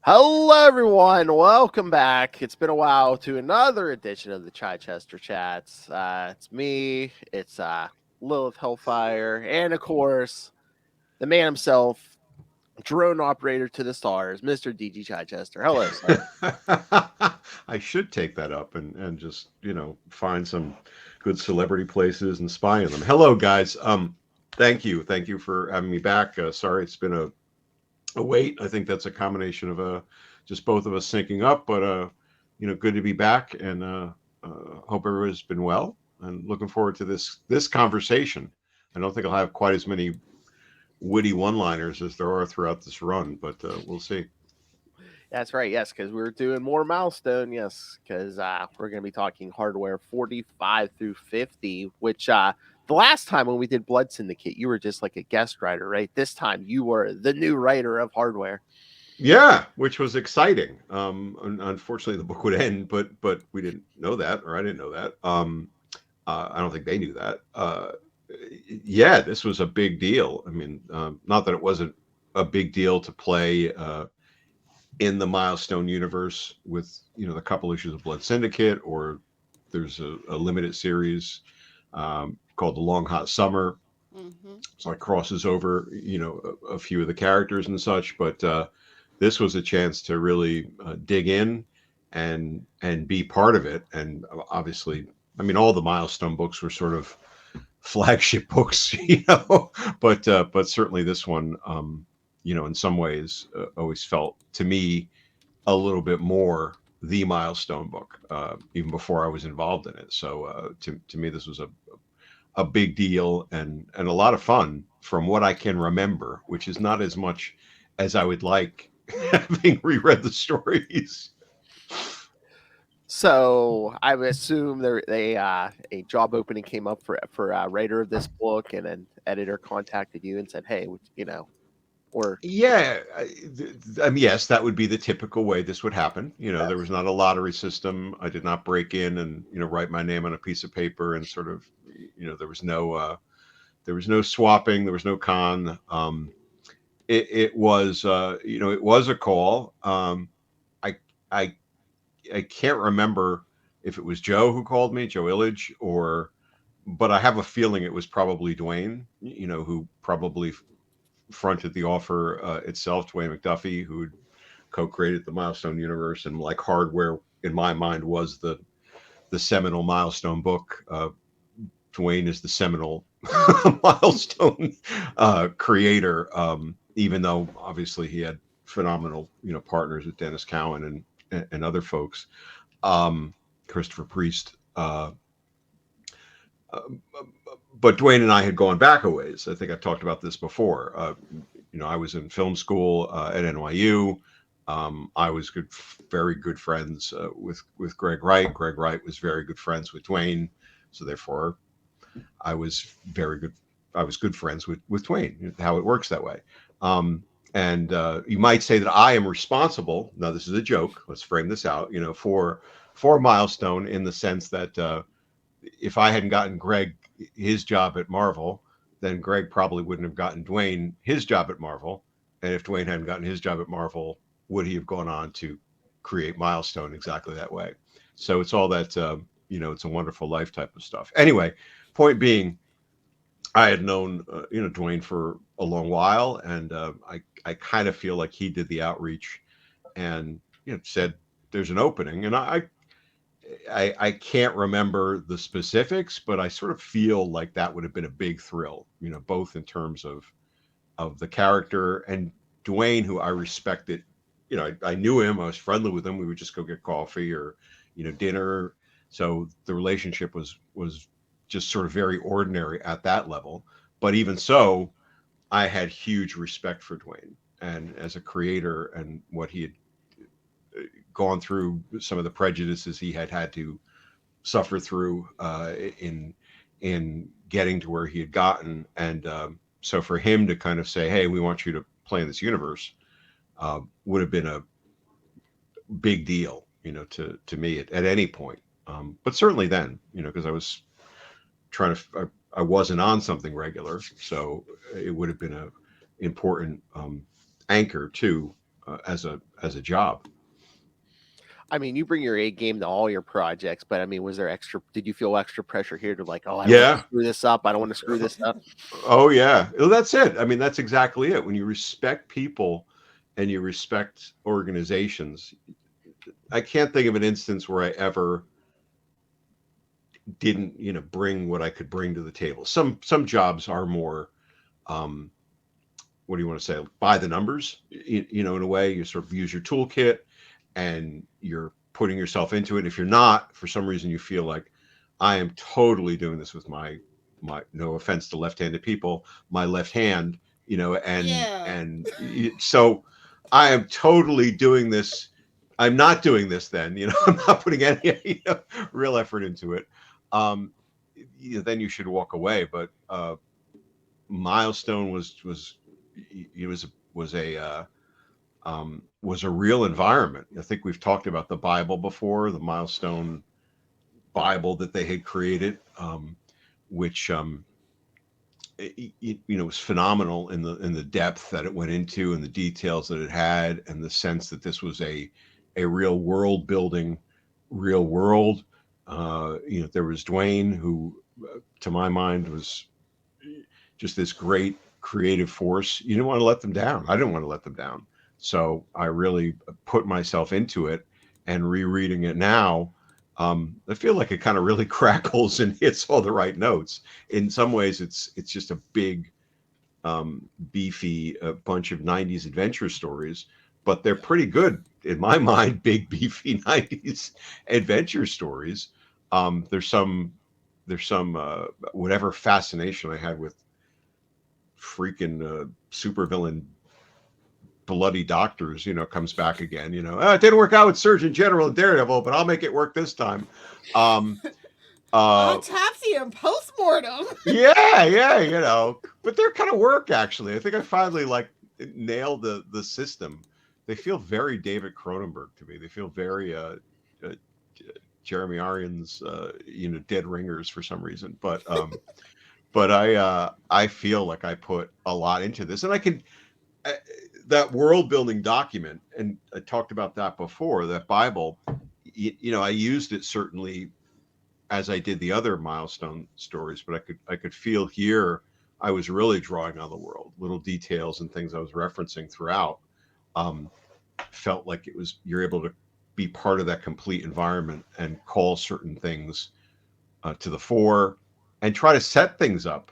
Hello, everyone. Welcome back. It's been a while to another edition of the Chichester Chats. It's me. It's Lilith Hellfire, and of course, the man himself, drone operator to the stars, Mr. DG Chichester. Hello, sir. I should take that up and just find some good celebrity places and spy on them. Hello, guys. Thank you for having me back. Sorry, it's been a wait. I think that's a combination of just both of us syncing up, but good to be back and hope everyone's been well and looking forward to this conversation. I don't think I'll have quite as many witty one-liners as there are throughout this run, but we'll see. That's right. Yes, because we're doing more Milestone. Yes, because we're going to be talking hardware 45 through 50, which the last time when we did Blood Syndicate, you were just like a guest writer, right? This time you were the new writer of hardware. Yeah, which was exciting. Unfortunately, the book would end, but we didn't know that, or I didn't know that. I don't think they knew that. Yeah, this was a big deal. I mean, not that it wasn't a big deal to play in the Milestone universe with the couple issues of Blood Syndicate, or there's a limited series called The Long Hot Summer. Hmm. So it crosses over a few of the characters and such, but this was a chance to really dig in and be part of it. And obviously, I mean, all the Milestone books were sort of flagship books, but certainly this one, in some ways, always felt to me a little bit more the Milestone book, even before I was involved in it. So to me, this was a big deal and a lot of fun from what I can remember, which is not as much as I would like having reread the stories. So I would assume a job opening came up for a writer of this book, and an editor contacted you and said, "Hey, or Yeah, I mean, yes, that would be the typical way this would happen. There was yes, not a lottery system. I did not break in and write my name on a piece of paper and sort of there was no swapping, there was no con. It was it was a call. I I I can't remember if it was Joe who called me, Joe Illidge, or but I have a feeling it was probably Dwayne, who probably fronted the offer itself. Dwayne McDuffie, who co-created the Milestone universe, and like Hardware, in my mind, was the seminal Milestone book. Dwayne is the seminal Milestone creator, even though obviously he had phenomenal partners with Dennis Cowan and other folks. Christopher Priest. Uh, but Dwayne and I had gone back a ways. I think I've talked about this before. I was in film school at NYU. I was very good friends with Greg Wright. Greg Wright was very good friends with Dwayne, so therefore I was very good. I was good friends with Dwayne. How it works that way. And you might say that I am responsible. Now this is a joke. Let's frame this out. For Milestone in the sense that if I hadn't gotten Greg his job at Marvel, then Greg probably wouldn't have gotten Dwayne his job at Marvel. And if Dwayne hadn't gotten his job at Marvel, would he have gone on to create Milestone exactly that way? So it's all that, it's a wonderful life type of stuff. Anyway, point being, I had known, Dwayne for a long while, and I kind of feel like he did the outreach and said there's an opening, and I can't remember the specifics, but I sort of feel like that would have been a big thrill, both in terms of the character and Dwayne, who I respected. I knew him, I was friendly with him. We would just go get coffee or, dinner. So the relationship was just sort of very ordinary at that level. But even so, I had huge respect for Dwayne and as a creator and what he had gone through, some of the prejudices he had to suffer through in getting to where he had gotten, and so for him to kind of say, "Hey, we want you to play in this universe," would have been a big deal, to me at any point. But certainly then, because I was trying to, I wasn't on something regular, so it would have been a important anchor too. as a job. I mean, you bring your A game to all your projects, but I mean, was there extra? Did you feel extra pressure here to like, oh, I don't want to Yeah. screw this up. I don't want to screw this up. Oh yeah. Well, that's it. I mean, that's exactly it. When you respect people and you respect organizations, I can't think of an instance where I ever didn't, bring what I could bring to the table. Some jobs are more, um, what do you want to say, by the numbers. In a way, you sort of use your toolkit and you're putting yourself into it. If you're not, for some reason, you feel like I am totally doing this with my no offense to left-handed people, my left hand, and Yeah. so I am totally doing this. I'm not doing this then, I'm not putting any real effort into it. Um, then you should walk away. But Milestone was it was a real environment. I think we've talked about the Bible before, the Milestone Bible that they had created, which was phenomenal in the depth that it went into and the details that it had and the sense that this was a real world building, real world. There was Dwayne, who, to my mind, was just this great creative force. You didn't want to let them down. I didn't want to let them down. So I really put myself into it, and rereading it now, I feel like it kind of really crackles and hits all the right notes. In some ways, it's just a big, beefy bunch of '90s adventure stories, but they're pretty good in my mind. Big beefy '90s adventure stories. There's some whatever fascination I had with freaking supervillain bloody doctors, comes back again. It didn't work out with Surgeon General and Daredevil, but I'll make it work this time. Um, uh, Autopsy and postmortem. yeah, but they're kind of work actually. I think I finally nailed the system. They feel very David Cronenberg to me. They feel very uh Jeremy Irons, Dead Ringers for some reason. But I feel like I put a lot into this, and I can uh, that world building document, and I talked about that before. That Bible, I used it certainly as I did the other Milestone stories, but I could feel here I was really drawing on the world, little details and things I was referencing throughout. Um, Felt like you're able to be part of that complete environment and call certain things to the fore and try to set things up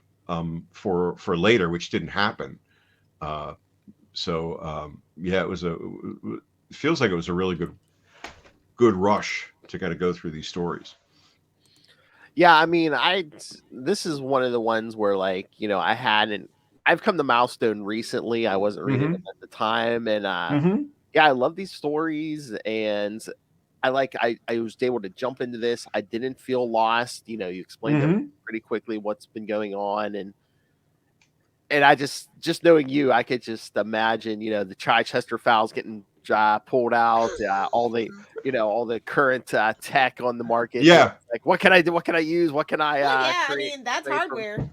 for later, which didn't happen. Uh, yeah, it feels like it was a really good rush to kind of go through these stories. Yeah, I mean, this is one of the ones where like, I hadn't I've come to Milestone recently. I wasn't reading them Mm-hmm. at the time, and Mm-hmm. yeah, I love these stories, and I was able to jump into this. I didn't feel lost. You explained it Mm-hmm. pretty quickly what's been going on, and I just knowing you, I could just imagine, the Chichester fouls getting pulled out, all the current tech on the market. Yeah. Like, what can I do? What can I use? What can I Well, yeah, I create? mean, that's Create from? hardware.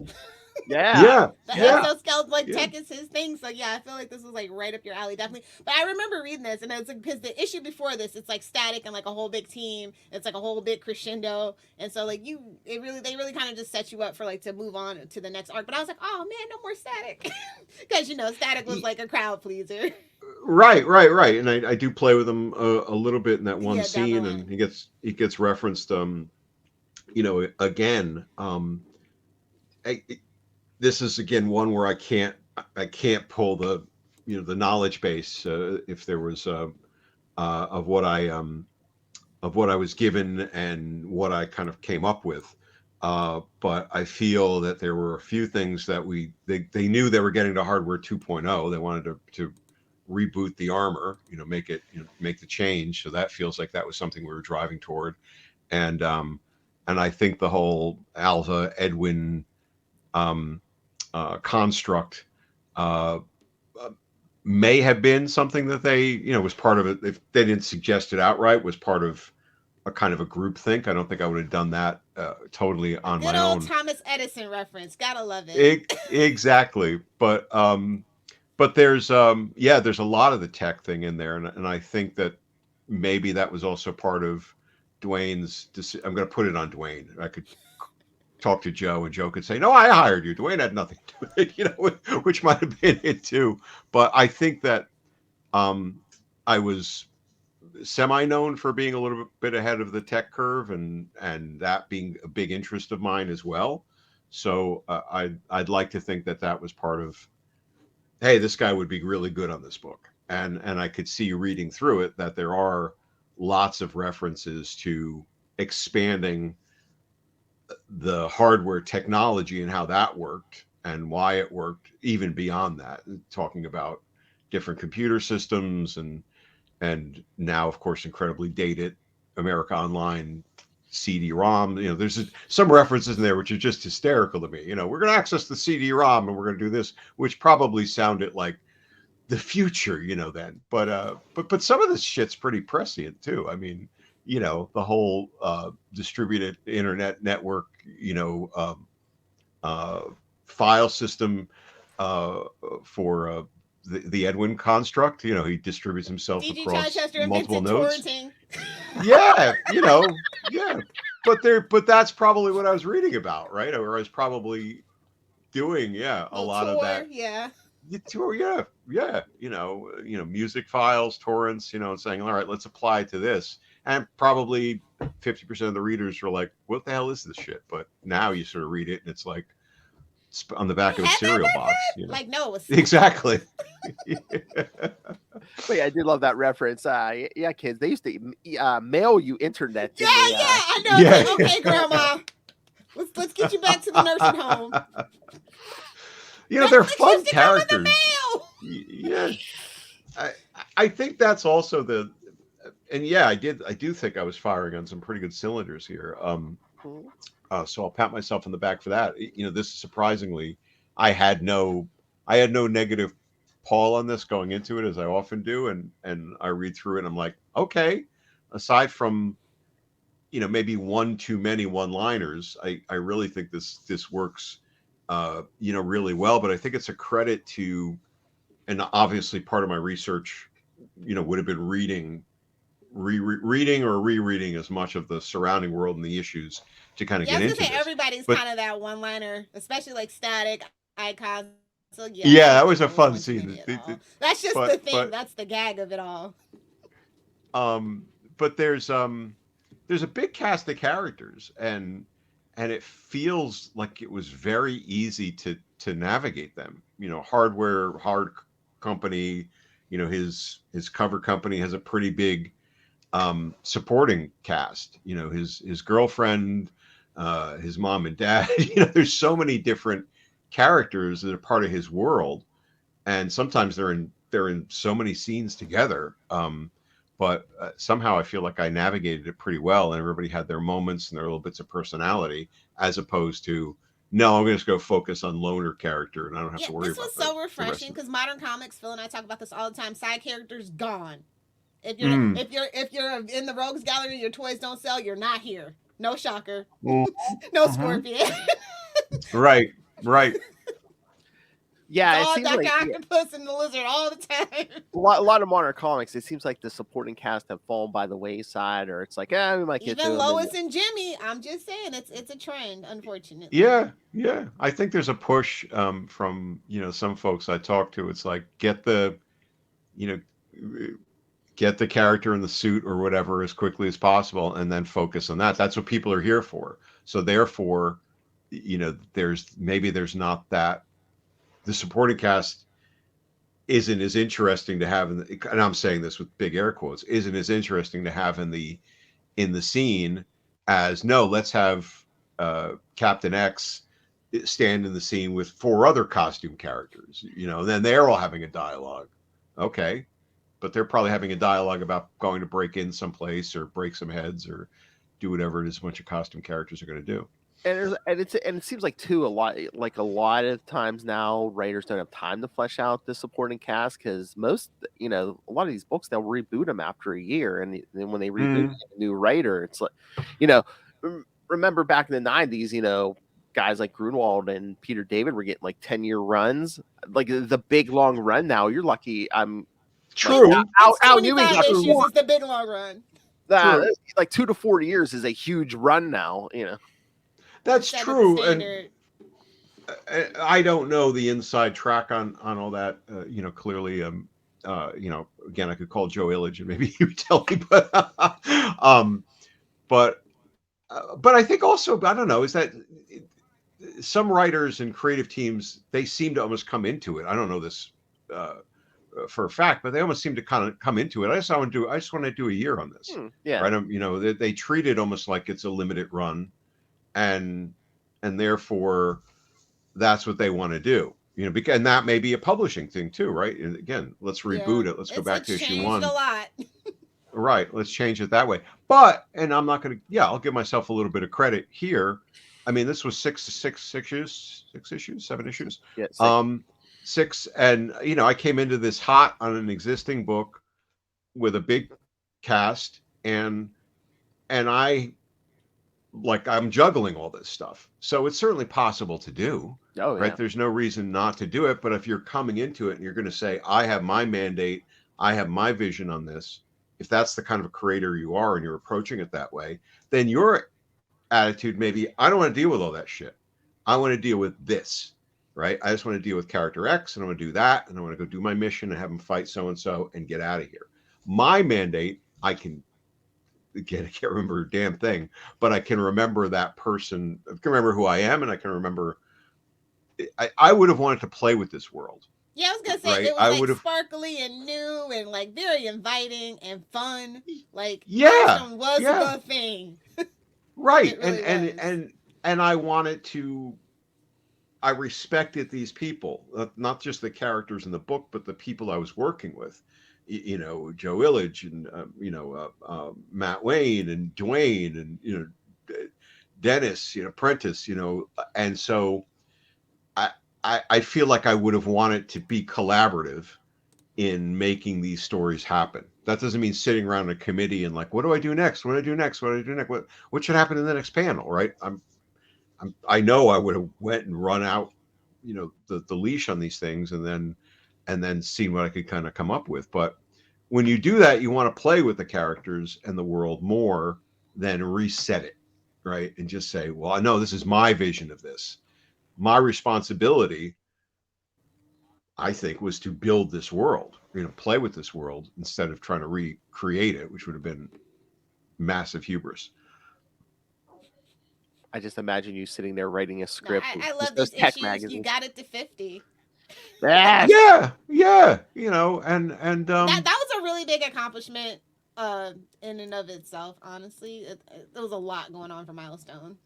Yeah, Yeah. The Yeah. exoskeleton Yeah. tech is his thing. So yeah, I feel like this was like right up your alley, definitely. But I remember reading this, and it's like because the issue before this, it's like static and like a whole big team. It's like a whole big crescendo, and so like they really kind of just set you up for like to move on to the next arc. But I was like, oh man, no more static, because static was like a crowd pleaser. Right. And I do play with him a little bit in that one Yeah, down the scene, and line. he gets referenced. Again. I, this is again one where I can't pull the knowledge base, if there was of what I was given and what I kind of came up with. But I feel that there were a few things that they knew they were getting to hardware 2.0. They wanted to reboot the armor, make it, make the change. So that feels like that was something we were driving toward. And I think the whole Alva Edwin um, construct uh, uh, may have been something that they, was part of it. If they didn't suggest it outright, was part of a kind of a group think. I don't think I would have done that totally A on good my old own. Thomas Edison reference. Gotta love it. Exactly, but but there's there's a lot of the tech thing in there, and I think that maybe that was also part of Dwayne's. I'm going to put it on Dwayne. I could talk to Joe, and Joe could say, "No, I hired you." Dwayne had nothing to do with it, which might have been it too. But I think that I was semi-known for being a little bit ahead of the tech curve, and that being a big interest of mine as well. So I'd like to think that that was part of, hey, this guy would be really good on this book, and I could see reading through it that there are lots of references to expanding the hardware technology and how that worked and why it worked, even beyond that, talking about different computer systems and now, of course, incredibly dated America Online CD-ROM. There's some references in there which are just hysterical to me. We're going to access the CD-ROM and we're going to do this, which probably sounded like the future, then. But some of this shit's pretty prescient too. I mean, the whole distributed internet network, file system for the Edwin construct. He distributes himself DG across Chichester multiple nodes. torrenting. Yeah, yeah. But that's probably what I was reading about, right? Or I was probably doing, a lot of that. Yeah. Yeah. Music files, torrents, and saying, all right, let's apply it to this. And probably 50% of the readers were like, what the hell is this shit? But now you sort of read it and it's like on the back of a cereal box. Like, no, it's exactly. But yeah, I did love that reference. Yeah, kids, they used to mail you internet. Yeah, I know. Yeah. Like, okay, Grandma, let's get you back to the nursing home. They're fun characters. Yeah, I think that's also I do think I was firing on some pretty good cylinders here. So I'll pat myself on the back for that. This is surprisingly, I had no negative Paul on this going into it, as I often do, and I read through it and I'm like, okay, aside from maybe one too many one-liners, I really think this works really well. But I think it's a credit to, and obviously part of my research would have been reading or rereading as much of the surrounding world and the issues to kind of get into this. Everybody's kind of that one-liner, especially like Static, Icons. So that was a fun scene. That's just the thing. That's the gag of it all. But there's a big cast of characters, and it feels like it was very easy to navigate them. Hard company. His cover company has a pretty big supporting cast. His girlfriend, his mom and dad. There's so many different characters that are part of his world, and sometimes they're in so many scenes together. But somehow I feel like I navigated it pretty well, and everybody had their moments and their little bits of personality, as opposed to, no, I'm going to go focus on loner character, and I don't have to worry about that. This was so refreshing because modern comics, Phil and I talk about this all the time. Side characters gone. If you're in the rogues gallery, your toys don't sell. You're not here. No Shocker. No Scorpion. Right. Yeah, it's all it seems Dr. Octopus and the Lizard all the time. A lot of modern comics, it seems like the supporting cast have fallen by the wayside, or it's like, we might get even Lois and Jimmy. I'm just saying, it's a trend, unfortunately. Yeah. I think there's a push from some folks I talk to. It's like get the character in the suit or whatever as quickly as possible, and then focus on that. That's what people are here for. So therefore, there's not that. The supporting cast isn't as interesting to have and I'm saying this with big air quotes, isn't as interesting to have in the scene as, no, let's have Captain X stand in the scene with 4 other costume characters, and then they're all having a dialogue. Okay. But they're probably having a dialogue about going to break in someplace or break some heads or do whatever it is a bunch of costume characters are going to do. And it seems like too a lot of times now writers don't have time to flesh out the supporting cast, because most a lot of these books they'll reboot them after a year, and then when they reboot a new writer, it's like remember back in the 90s, guys like Grunwald and Peter David were getting like 10-year runs. Like the big long run now, you're lucky. True. Like, It's Al 25 Ewing issues. It's the big long run. True. Like 2 to 4 years is a huge run now. That's Set true. the standard. And I don't know the inside track on all that. Clearly, again, I could call Joe Illidge and maybe he would tell me, but I think also, I don't know, is that some writers and creative teams, they seem to almost come into it. I don't know this for a fact, but they almost seem to kind of come into it. I just want to do a year on this. Yeah. Right. They treat it almost like it's a limited run, and therefore that's what they want to do. Because, and that may be a publishing thing too, right? And again, let's reboot it. Let's go back to issue 1. A lot. Right. Let's change it that way. And I'm not going to, I'll give myself a little bit of credit here. I mean, this was 7 issues. Yeah, 6. And, I came into this hot on an existing book with a big cast, and I'm juggling all this stuff. So it's certainly possible to do. Oh, right. Yeah. There's no reason not to do it. But if you're coming into it and you're going to say, I have my mandate, I have my vision on this, if that's the kind of a creator you are and you're approaching it that way, then your attitude may be, I don't want to deal with all that shit. I want to deal with this, right? I just want to deal with character X, and I want to do that, and I want to go do my mission and have him fight so-and-so and get out of here. My mandate, I can't remember a damn thing, but I can remember that person. I can remember who I am, and I can remember. I would have wanted to play with this world. Yeah, I was gonna say, right? It was sparkly and new and like very inviting and fun. Like Milestone was the thing. Right. Really and I wanted to, I respected these people, not just the characters in the book, but the people I was working with. Joe Illidge and Matt Wayne and Dwayne and Dennis, Prentice, and so I feel like I would have wanted to be collaborative in making these stories happen. That doesn't mean sitting around a committee and like, what do I do next? What do I do next? What do I do next? What should happen in the next panel? Right. I know I would have went and run out, the leash on these things and then seen what I could kind of come up with. But when you do that, you want to play with the characters and the world more than reset it. Right. And just say, well, I know this is my vision of this. My responsibility, I think, was to build this world, play with this world instead of trying to recreate it, which would have been massive hubris. I just imagine you sitting there writing a script. No, I love these issues. Magazines. You got it to 50. Yeah. And that was a really big accomplishment in and of itself. Honestly, there was a lot going on for Milestone.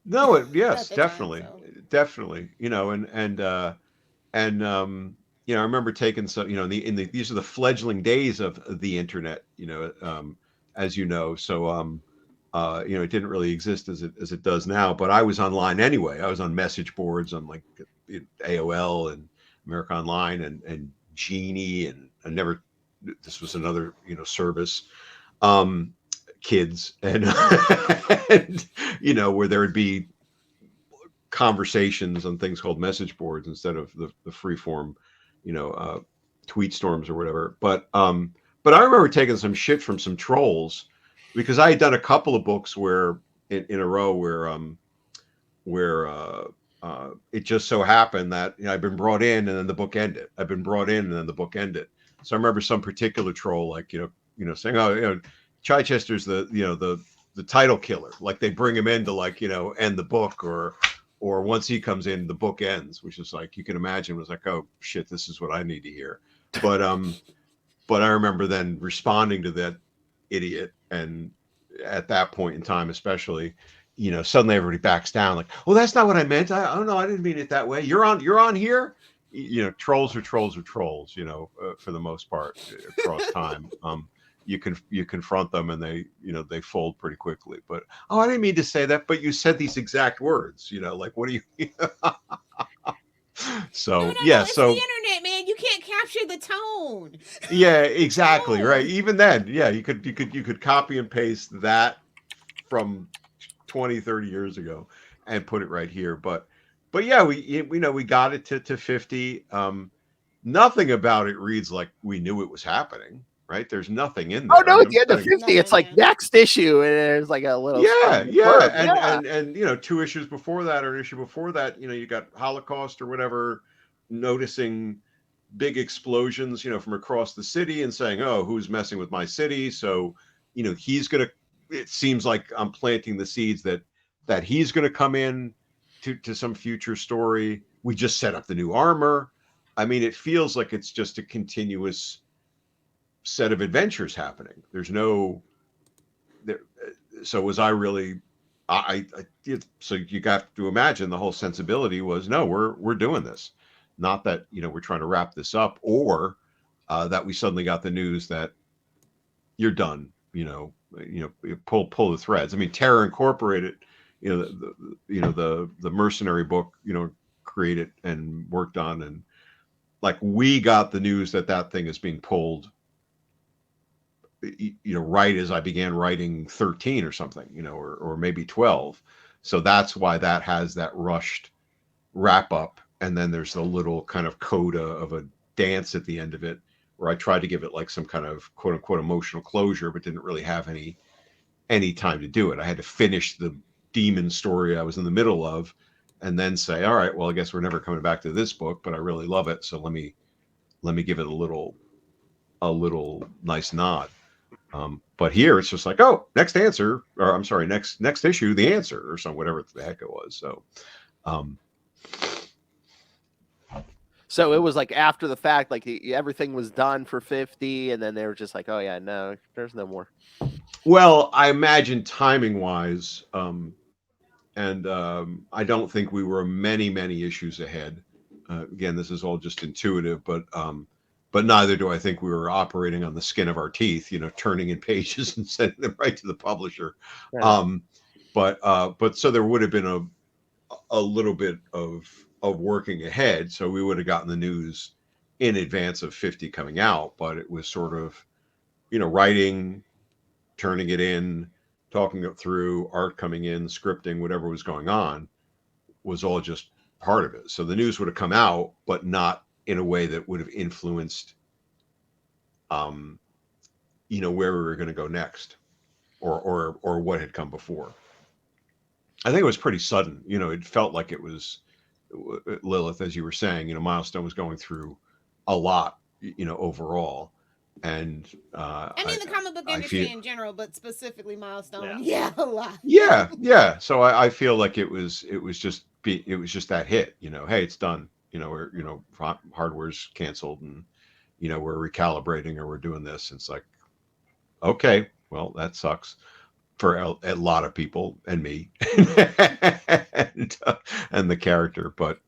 No, yes, definitely, time, so. Definitely. I remember taking some, these are the fledgling days of the internet, as you know. So, it didn't really exist as it does now. But I was online anyway. I was on message boards on like AOL and America Online and Genie, and I never. This was another service. Kids and, where there would be conversations on things called message boards instead of the free form, tweet storms or whatever. But I remember taking some shit from some trolls because I had done a couple of books where in a row where it just so happened that I'd been brought in and then the book ended. I've been brought in and then the book ended. So I remember some particular troll like saying, oh, Chichester's the title killer. Like they bring him in to end the book, or once he comes in, the book ends, which is like you can imagine was like, oh shit, this is what I need to hear. But I remember then responding to that idiot, and at that point in time, especially, suddenly everybody backs down, like, oh, that's not what I meant. I don't know, I didn't mean it that way. You're on here. Trolls are trolls, for the most part across time. You confront them and they fold pretty quickly. But I didn't mean to say that, but you said these exact words, like what do you So no, it's so the internet, man. You can't capture the tone. Yeah, exactly. No. Right. Even then, you could copy and paste that from 20, 30 years ago and put it right here. But yeah, we got it to 50. Nothing about it reads like we knew it was happening, right? There's nothing in Oh there. I no! mean, At I'm the end of trying to 50, it's like Nothing, yeah. next issue, and there's like a little yeah, yeah, blurb. Yeah. and you know, 2 issues before that or an issue before that, you know, you got Holocaust or whatever, noticing big explosions, you know, from across the city and saying, "Oh, who's messing with my city?" So, you know, he's gonna. It seems like I'm planting the seeds that he's gonna come in to some future story. We just set up the new armor. I mean, it feels like it's just a continuous set of adventures happening. There's no there. So was I really? So you got to imagine the whole sensibility was no, we're doing this, not that you know we're trying to wrap this up or that we suddenly got the news that you're done. Pull the threads. I mean, Terror Incorporated, you know, the mercenary book, you know, created and worked on, and like we got the news that that thing is being pulled, you know, right as I began writing 13 or something, you know, or maybe 12. So that's why that has that rushed wrap up. And then there's the little kind of coda of a dance at the end of it where I tried to give it like some kind of quote unquote emotional closure, but didn't really have any time to do it. I had to finish the demon story I was in the middle of and then say, all right, well, I guess we're never coming back to this book, but I really love it. So let me give it a little nice nod. But here it's just like, oh, next answer, or I'm sorry, next issue, the answer, or some whatever the heck it was. So, um, So it was like after the fact, like everything was done for 50, and then they were just like, "Oh yeah, no, there's no more." well, I imagine timing wise, and I don't think we were many issues ahead. Again, this is all just intuitive, but neither do I think we were operating on the skin of our teeth, you know, turning in pages and sending them right to the publisher. Yeah. Um, but so there would have been a little bit of working ahead, so we would have gotten the news in advance of 50 coming out. But it was sort of, you know, writing, turning it in, talking it through, art coming in, scripting, whatever was going on was all just part of it. So the news would have come out, but not in a way that would have influenced, um, you know, where we were going to go next, or what had come before. I think it was pretty sudden. You know, it felt like it was Lilith, as you were saying. You know, Milestone was going through a lot. You know, overall, and I mean, the comic book I industry feel in general, but specifically Milestone. Yeah. Yeah, a lot. yeah. So I feel like it was just that hit. You know, hey, it's done. You know, hardware's canceled, and you know we're recalibrating or we're doing this. And it's like, okay, well that sucks for a lot of people and me and the character, but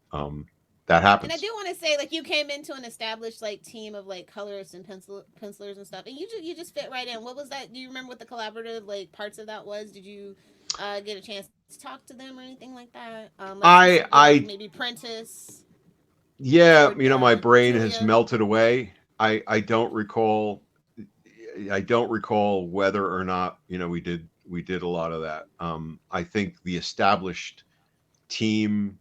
that And I happens. do want to say, like, you came into an established like team of like colorists and pencilers and stuff, and you just fit right in. What was that? Do you remember what the collaborative like parts of that was? Did you get a chance to talk to them or anything like that? Like I specifically, like I maybe Prentice Yeah, or you know, my brain has Julia. melted away. I don't recall whether or not, you know, we did a lot of that. I think the established team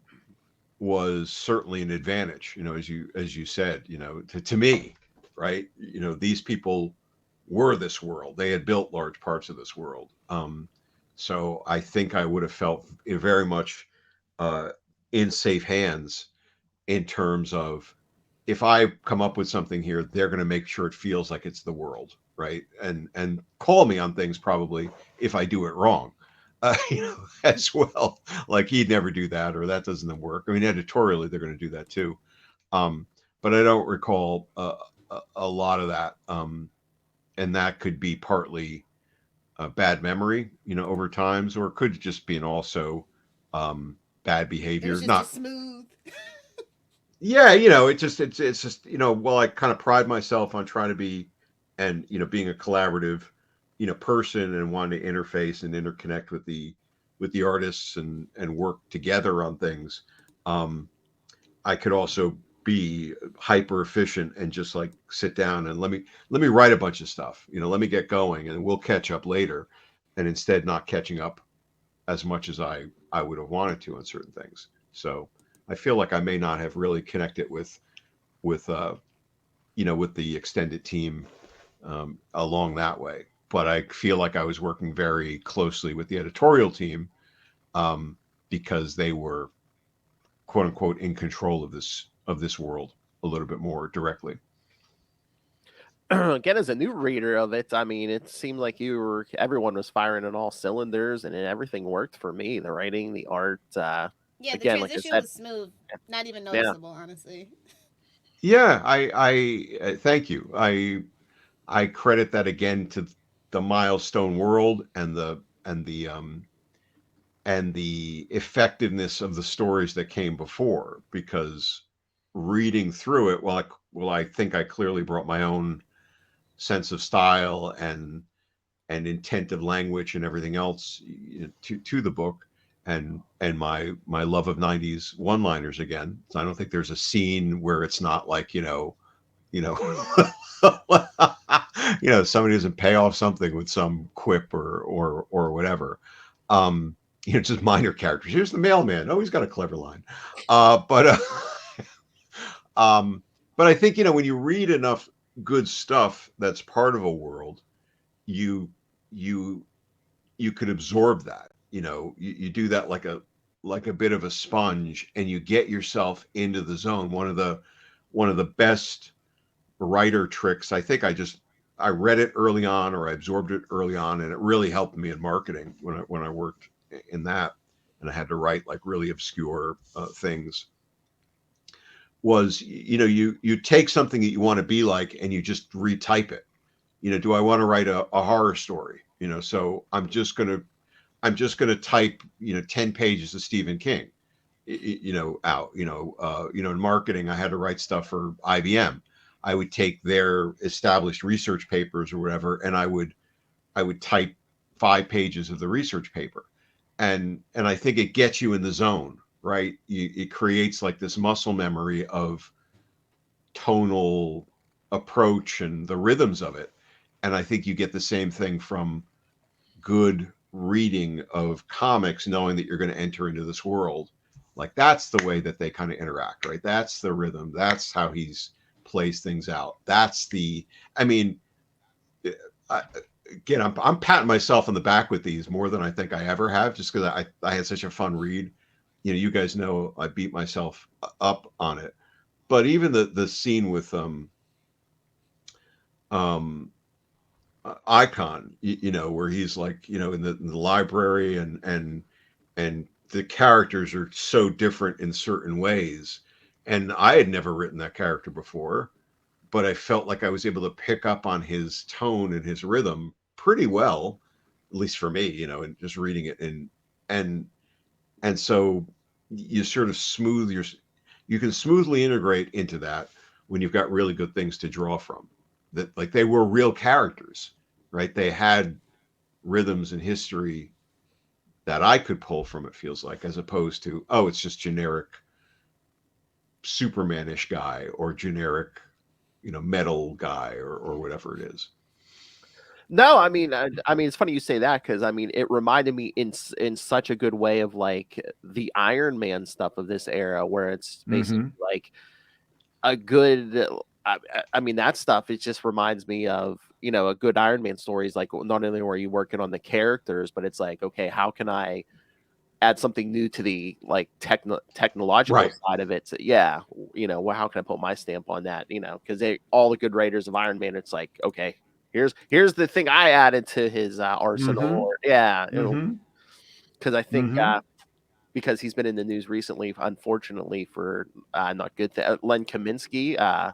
was certainly an advantage, you know, as you said, you know, to me, right? You know, these people were this world. They had built large parts of this world. So I think I would have felt very much uh, in safe hands in terms of if I come up with something here, they're going to make sure it feels like it's the world, right? And call me on things probably if I do it wrong, you know, as well. Like he'd never do that, or that doesn't work. I mean, editorially, they're going to do that too. Um, but I don't recall a lot of that, and that could be partly a bad memory, you know, over times, or it could just be an also bad It was behavior. just a Not smooth. Yeah, you know, it's just well, I kind of pride myself on trying to be, and you know, being a collaborative, you know, person and wanting to interface and interconnect with the artists and work together on things. Um, I could also be hyper efficient and just like sit down and let me write a bunch of stuff. You know, let me get going and we'll catch up later, and instead not catching up as much as I would have wanted to on certain things. So I feel like I may not have really connected with with the extended team along that way. But I feel like I was working very closely with the editorial team um, because they were quote unquote in control of this world a little bit more directly. Again, as a new reader of it, I mean, it seemed like everyone was firing on all cylinders, and everything worked for me. The writing, the art. Yeah, the Again, like I transition said, was smooth, not even yeah. noticeable, honestly. Yeah, I thank you. I credit that again to the Milestone world and the effectiveness of the stories that came before, because reading through it, I think I clearly brought my own sense of style and intent of language and everything else to the book, and my love of 90s one-liners again. So I don't think there's a scene where it's not like, you know somebody doesn't pay off something with some quip or whatever. um just minor characters. Here's the mailman. Oh, he's got a clever line. But um but I think, when you read enough good stuff that's part of a world, you you you could absorb that. You do that like a bit of a sponge, and you get yourself into the zone. One of the best writer tricks, I think, I read it early on, or I absorbed it early on, and it really helped me in marketing when I worked in that, and I had to write like really obscure things. Was, you take something that you want to be like, and you just retype it. Do I want to write a horror story? So I'm just gonna type 10 pages of Stephen King, out. In marketing, I had to write stuff for IBM. I would take their established research papers or whatever, and I would type 5 pages of the research paper, and I think it gets you in the zone, right? It creates like this muscle memory of tonal approach and the rhythms of it, and I think you get the same thing from good reading of comics, knowing that you're going to enter into this world. Like, that's the way that they kind of interact, right? That's the rhythm. That's how he's plays things out. I mean, I, again, I'm patting myself on the back with these more than I think I ever have, just because I had such a fun read. You guys know I beat myself up on it, but even the scene with um Icon, where he's like, in the library, and the characters are so different in certain ways, and I had never written that character before, but I felt like I was able to pick up on his tone and his rhythm pretty well, at least for me, and just reading it, and and so you sort of you can smoothly integrate into that when you've got really good things to draw from, that like they were real characters, right? They had rhythms and history that I could pull from, it feels like, as opposed to, oh, it's just generic Supermanish guy, or generic, metal guy, or whatever it is. No, I mean, it's funny you say that, because I mean, it reminded me in such a good way of like the Iron Man stuff of this era, where it's basically Mm-hmm. like a good. I mean, that stuff. It just reminds me of a good Iron Man story is like not only where you're working on the characters, but it's like, okay, how can I add something new to the like technological Right. side of it? So, yeah, well, how can I put my stamp on that? Because they all the good writers of Iron Man, it's like, okay, here's the thing I added to his arsenal. Mm-hmm. Or, yeah, Mm-hmm. because I think Mm-hmm. because he's been in the news recently, unfortunately for not good Len Kaminsky,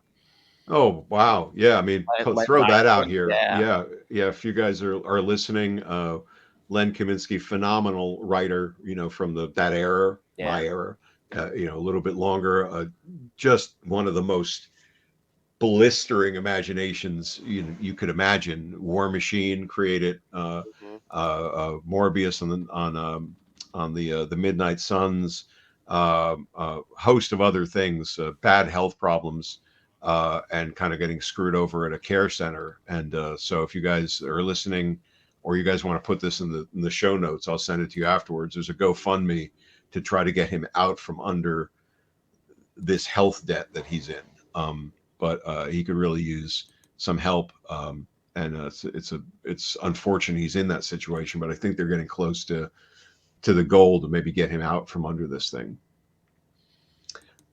Oh, wow. Yeah. I mean, Len throw that out Ireland, here. yeah, Yeah. Yeah. If you guys are listening, Len Kaminsky, phenomenal writer, from that era, yeah. my era, a little bit longer, just one of the most blistering imaginations you could imagine. War Machine created, Mhm. Morbius on the Midnight Suns, host of other things, bad health problems, and kind of getting screwed over at a care center. And so, if you guys are listening, or you guys want to put this in the show notes, I'll send it to you afterwards. There's a GoFundMe to try to get him out from under this health debt that he's in. But he could really use some help. And it's unfortunate he's in that situation, but I think they're getting close to the goal to maybe get him out from under this thing.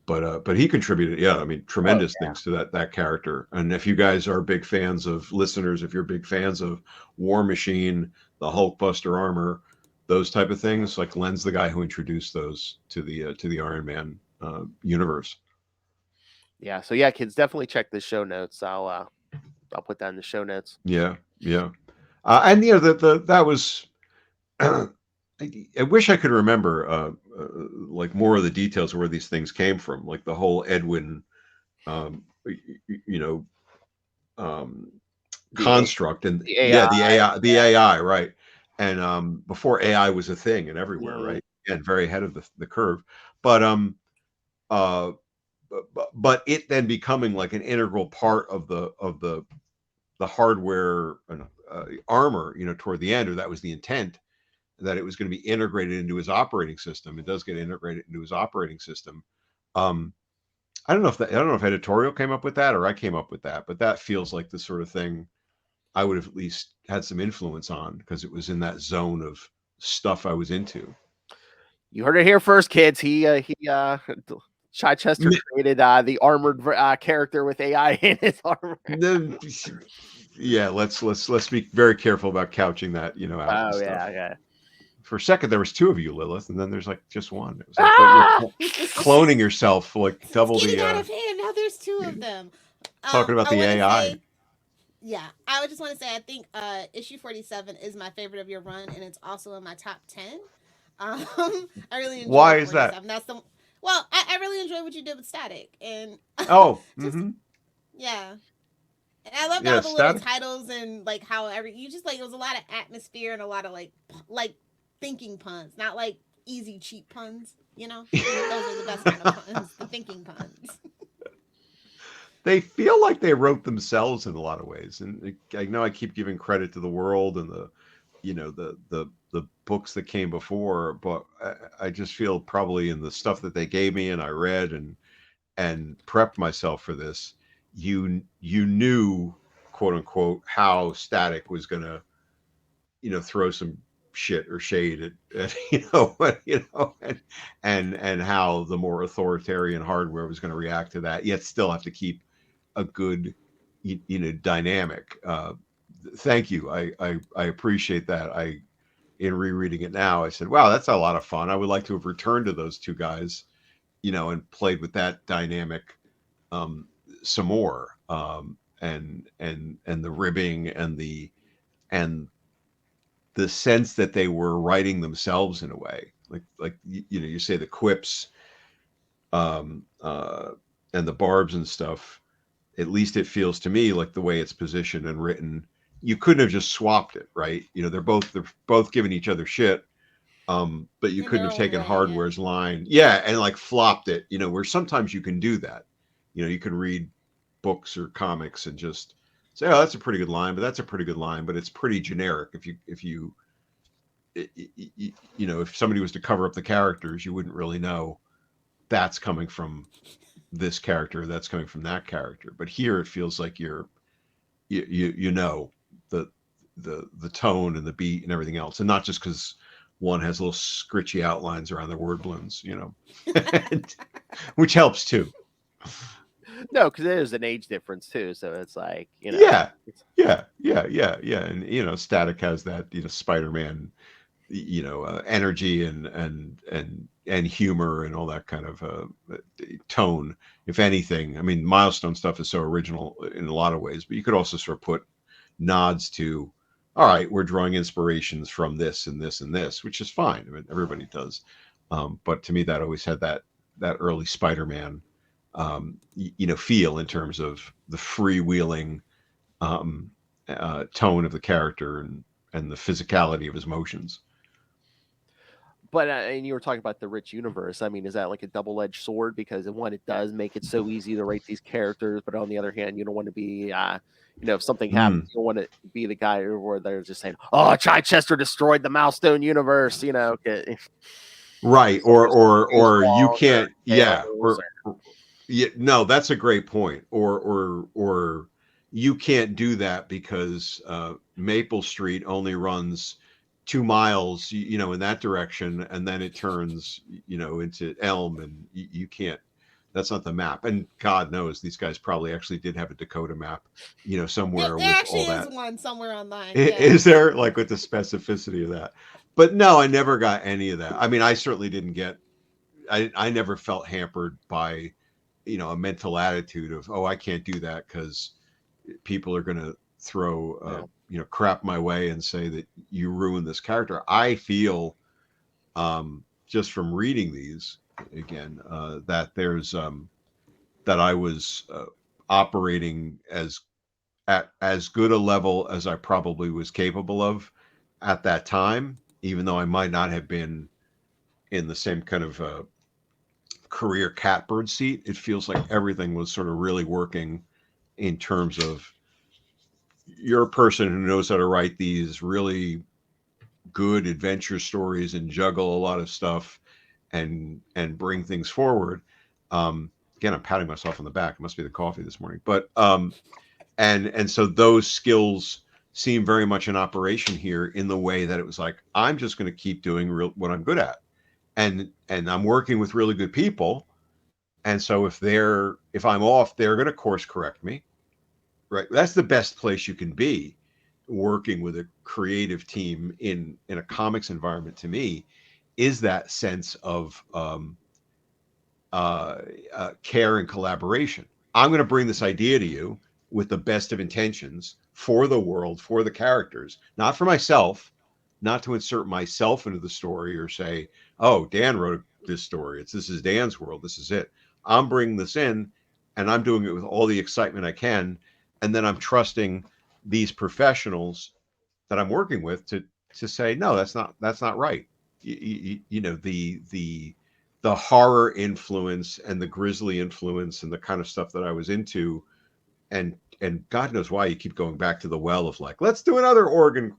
But he contributed, I mean, tremendous things to that character. And if you guys are big fans of listeners, if you're big fans of War Machine, the Hulkbuster armor, those type of things, like Len's the guy who introduced those to the Iron Man universe. Yeah. So yeah, kids, definitely check the show notes. I'll put that in the show notes. Yeah. And that was. I wish I could remember like more of the details of where these things came from, like the whole Edwin, construct and the AI, the AI, right? And before AI was a thing and everywhere, right? And very ahead of the curve, but it then becoming like an integral part of the hardware armor, toward the end, or that was the intent, that it was going to be integrated into his operating system. It does get integrated into his operating system. I don't know if editorial came up with that or I came up with that, but that feels like the sort of thing I would have at least had some influence on, because it was in that zone of stuff I was into. You heard it here first, kids. Chichester created the armored character with AI in his armor. Yeah, let's be very careful about couching that, out. Oh yeah. For a second, there was two of you, Lilith, and then there's like just one. It was like you're cloning yourself, like double the. Out of hand. Now there's two of them. Talking about the AI. I would just want to say I think issue 47 is my favorite of your run, and it's also in my top 10. I really enjoy. Why is that? That's the. Well, I really enjoy what you did with Static, and yeah. And I loved all the little titles and like how you just like, it was a lot of atmosphere and a lot of like thinking puns, not like easy cheap puns. Those are the best kind of puns, the thinking puns. They feel like they wrote themselves in a lot of ways, and I know I keep giving credit to the world and the books that came before, but I just feel probably in the stuff that they gave me and I read and prepped myself for this, you knew, quote unquote, how Static was gonna throw some shit or shade at and how the more authoritarian hardware was going to react to that, yet still have to keep a good dynamic. Thank you. I appreciate that. In rereading it now, I said, wow, that's a lot of fun. I would like to have returned to those two guys, and played with that dynamic some more, and the ribbing and the sense that they were writing themselves in a way, like you say the quips, and the barbs and stuff. At least it feels to me like the way it's positioned and written, you couldn't have just swapped it, right? They're both giving each other shit, but you couldn't have taken Hardware's line, and like flopped it. Where sometimes you can do that. You can read books or comics and just say, oh, that's a pretty good line, but that's a pretty good line, but it's pretty generic. If somebody was to cover up the characters, you wouldn't really know that's coming from this character, that's coming from that character. But here it feels like you know the tone and the beat and everything else, and not just because one has little scritchy outlines around their word balloons, which helps too. No, because there's an age difference too, so it's like yeah, and Static has that Spider-Man energy and humor and all that kind of tone. If anything, I mean, Milestone stuff is so original in a lot of ways, but you could also sort of put nods to, all right, we're drawing inspirations from this and this and this, which is fine. I mean, everybody does, but to me, that always had that early Spider-Man feel in terms of the freewheeling tone of the character and the physicality of his motions. But and you were talking about the rich universe. I mean, is that like a double-edged sword? Because in one, it does make it so easy to write these characters, but on the other hand, you don't want to be, if something happens, Mm. you don't want to be the guy where they're just saying, "Oh, Chichester destroyed the Milestone universe," Right. Something's days Or you wrong or can't, yeah. tails. Yeah, no, that's a great point. Or you can't do that because Maple Street only runs 2 miles, in that direction, and then it turns, into Elm, and you can't. That's not the map. And God knows these guys probably actually did have a Dakota map, somewhere There with actually all is that. one somewhere online. Yeah. Is there, like, with the specificity of that? But no, I never got any of that. I mean, I certainly didn't get. I never felt hampered by a mental attitude of, oh, I can't do that because people are going to throw crap my way and say that you ruined this character. I feel just from reading these again that there's that I was operating at as good a level as I probably was capable of at that time, even though I might not have been in the same kind of career catbird seat. It feels like everything was sort of really working in terms of you're a person who knows how to write these really good adventure stories and juggle a lot of stuff and bring things forward. Again, I'm patting myself on the back. It must be the coffee this morning. But and so those skills seem very much in operation here in the way that it was like, I'm just going to keep doing what I'm good at. And I'm working with really good people. And so if I'm off, they're going to course correct me. Right. That's the best place you can be, working with a creative team in a comics environment, to me, is that sense of care and collaboration. I'm going to bring this idea to you with the best of intentions for the world, for the characters, not for myself, not to insert myself into the story or say, oh, Dan wrote this story. This is Dan's world. This is it. I'm bringing this in and I'm doing it with all the excitement I can. And then I'm trusting these professionals that I'm working with to say, no, that's not right. The horror influence and the grisly influence and the kind of stuff that I was into, and God knows why you keep going back to the well of, like, let's do another organ,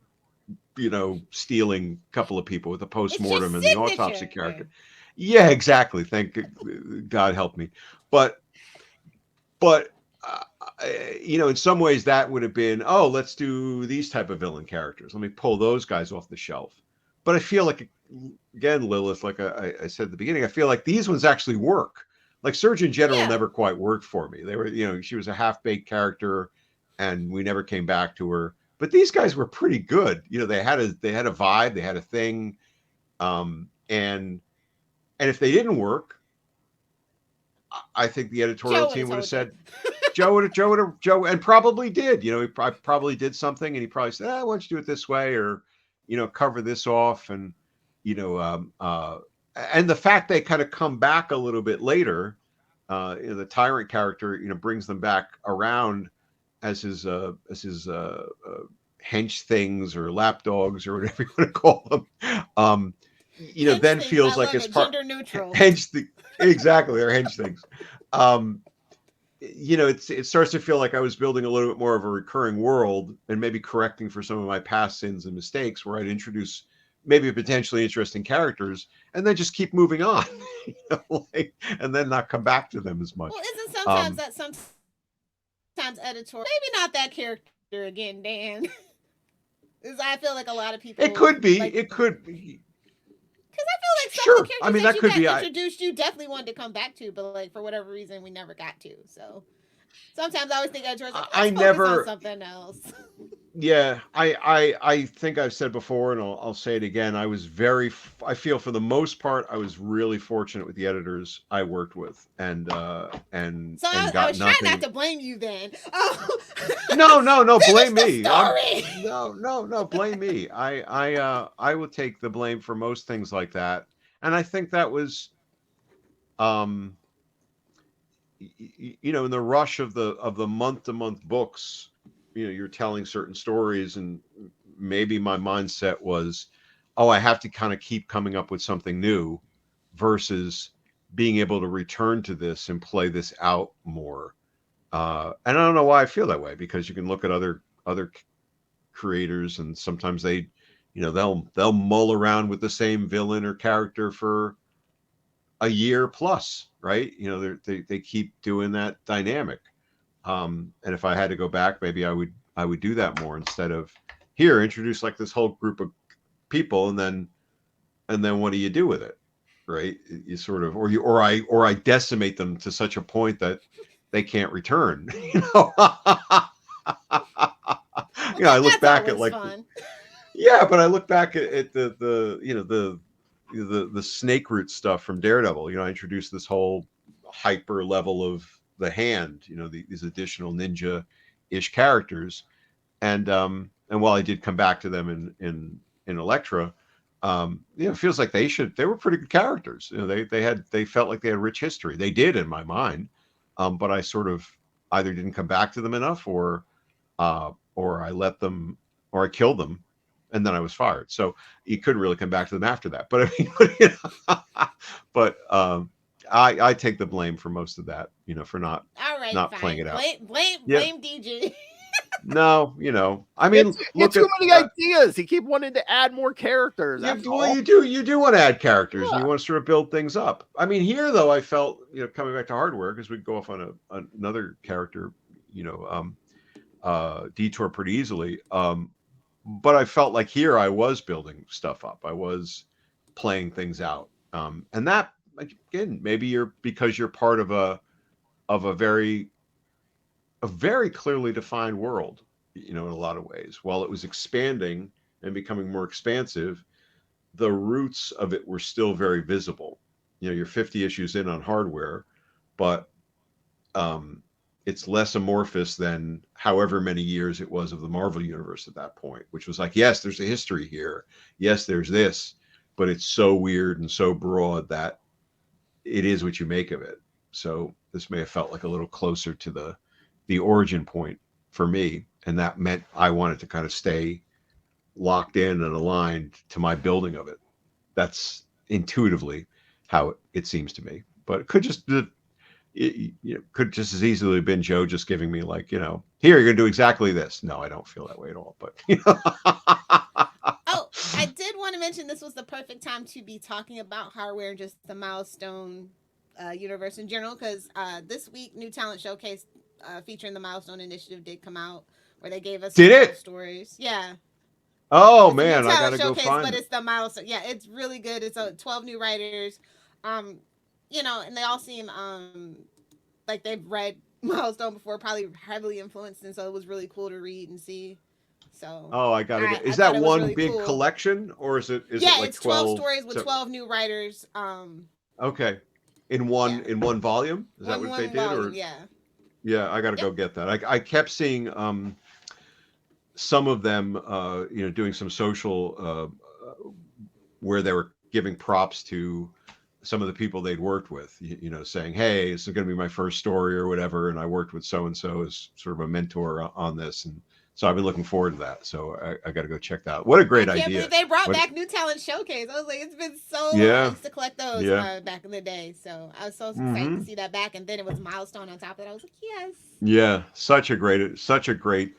stealing couple of people with a It's your postmortem and the autopsy signature. character. Yeah, exactly. Thank God help me. But in some ways that would have been, oh, let's do these type of villain characters. Let me pull those guys off the shelf. But I feel like, again, Lilith, like I said at the beginning, I feel like these ones actually work. Like Surgeon General Yeah. never quite worked for me. They were, she was a half-baked character, and we never came back to her. But these guys were pretty good. They had a vibe, they had a thing, and if they didn't work, I think the editorial team would have said, Joe, and probably did. He probably did something, and he probably said, "Why don't you do it this way, or cover this off?" And and the fact they kind of come back a little bit later, the tyrant character, brings them back around as his hench things or lapdogs or whatever you want to call them. Hench Then things, feels I like love it's it. part Gender neutral. exactly, they're hench things. It starts to feel like I was building a little bit more of a recurring world and maybe correcting for some of my past sins and mistakes, where I'd introduce maybe potentially interesting characters and then just keep moving on, and then not come back to them as much. Well, isn't sometimes editorial, maybe not that character again, Dan? Is I feel like a lot of people. It could be. Like, it could be. Because I feel like some Sure. of the I mean, characters that that you could got be. introduced, you definitely wanted to come back to, but like for whatever reason, we never got to. So sometimes I always think editors like, let's focus on something else. Yeah, I think I've said before, and I'll say it again. I feel for the most part, I was really fortunate with the editors I worked with, and So and I got was nothing. trying not to blame you then. Oh. No, blame me. No, blame me. I will take the blame for most things like that, and I think that was, in the rush of the month to month books, you're telling certain stories, and maybe my mindset was, oh, I have to kind of keep coming up with something new versus being able to return to this and play this out more. And I don't know why I feel that way, because you can look at other creators, and sometimes they, they'll mull around with the same villain or character for a year plus, right? They keep doing that dynamic. And if I had to go back, maybe I would do that more, instead of here introduce like this whole group of people, and then what do you do with it, right? You sort of, or I decimate them to such a point that they can't return. Well, I look that's back at always like fun. yeah, but I look back at the snake root stuff from Daredevil. I introduced this whole hyper level of the hand. These additional ninja ish characters, and while I did come back to them in Elektra, it feels like they were pretty good characters. They felt like they had rich history. They did, in my mind, but I sort of either didn't come back to them enough, or I let them, or I killed them, and then I was fired. So you couldn't really come back to them after that. But I mean, but I take the blame for most of that, for not All right, not fine. playing it out. Blame DJ. No, I mean, It's too many ideas. You keep wanting to add more characters. you do want to add characters, and you want to sort of build things up. I mean, here though, I felt, coming back to hardware, because we go off on another character, detour pretty easily. But I felt like here I was building stuff up. I was playing things out. And that, again, maybe because you're part of a very clearly defined world, in a lot of ways. While it was expanding and becoming more expansive, the roots of it were still very visible. You're 50 issues in on hardware, but it's less amorphous than however many years it was of the Marvel universe at that point, which was like, yes, there's a history here. Yes, there's this, but it's so weird and so broad that it is what you make of it. So this may have felt like a little closer to the origin point for me. And that meant I wanted to kind of stay locked in and aligned to my building of it. That's intuitively how it seems to me, but it could just could just as easily have been Joe just giving me like, here, you're gonna do exactly this. No, I don't feel that way at all. But Oh, I did want to mention this was the perfect time to be talking about hardware and just the Milestone universe in general, because this week New Talent Showcase featuring the Milestone Initiative did come out, where they gave us stories. Yeah. Oh it's man, I gotta showcase, go find but it. it's the Milestone. Yeah, it's really good. It's 12 new writers. Um, and they all seem like they've read Milestone before, probably heavily influenced, and so it was really cool to read and see. So Oh, I gotta get. Is I that one really big cool. collection, or is it like it's 12 stories with so, 12 new writers. Okay, in one volume. Is that what they did? Volume, Or yeah, I gotta go get that. I kept seeing some of them, doing some social where they were giving props to some of the people they'd worked with, saying, hey, this is going to be my first story or whatever, and I worked with so and so as sort of a mentor on this, and so I've been looking forward to that. So I got to go check that out. What a great idea! I can't believe they brought back New Talent Showcase. I was like, it's been so long. I used to collect those back in the day, so I was so excited to see that back. And then it was Milestone on top of it. I was like, yes. Yeah, such a great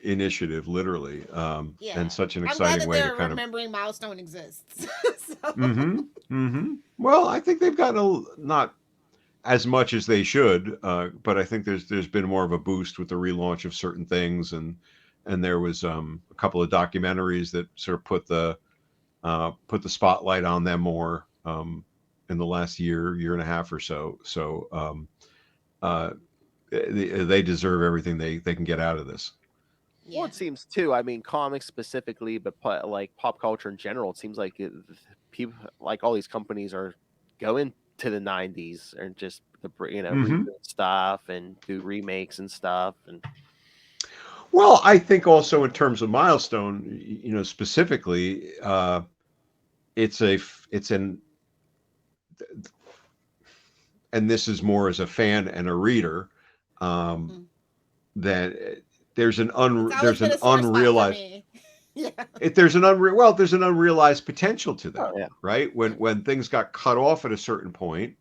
initiative, literally, and such an exciting way to kind remembering Milestone exists. Well, I think they've gotten not as much as they should, but I think there's been more of a boost with the relaunch of certain things, and there was a couple of documentaries that sort of put the spotlight on them more in the last year and a half or so. So they deserve everything they can get out of this. Well, it seems too. I mean, comics specifically, but like pop culture in general, it seems like people, like all these companies, are going to the '90s and just reboot stuff and do remakes and stuff. And well, I think also in terms of Milestone, specifically, it's an, and this is more as a fan and a reader, that there's an unrealized. Yeah. There's an unrealized potential to that, Oh, yeah. right? When things got cut off at a certain point,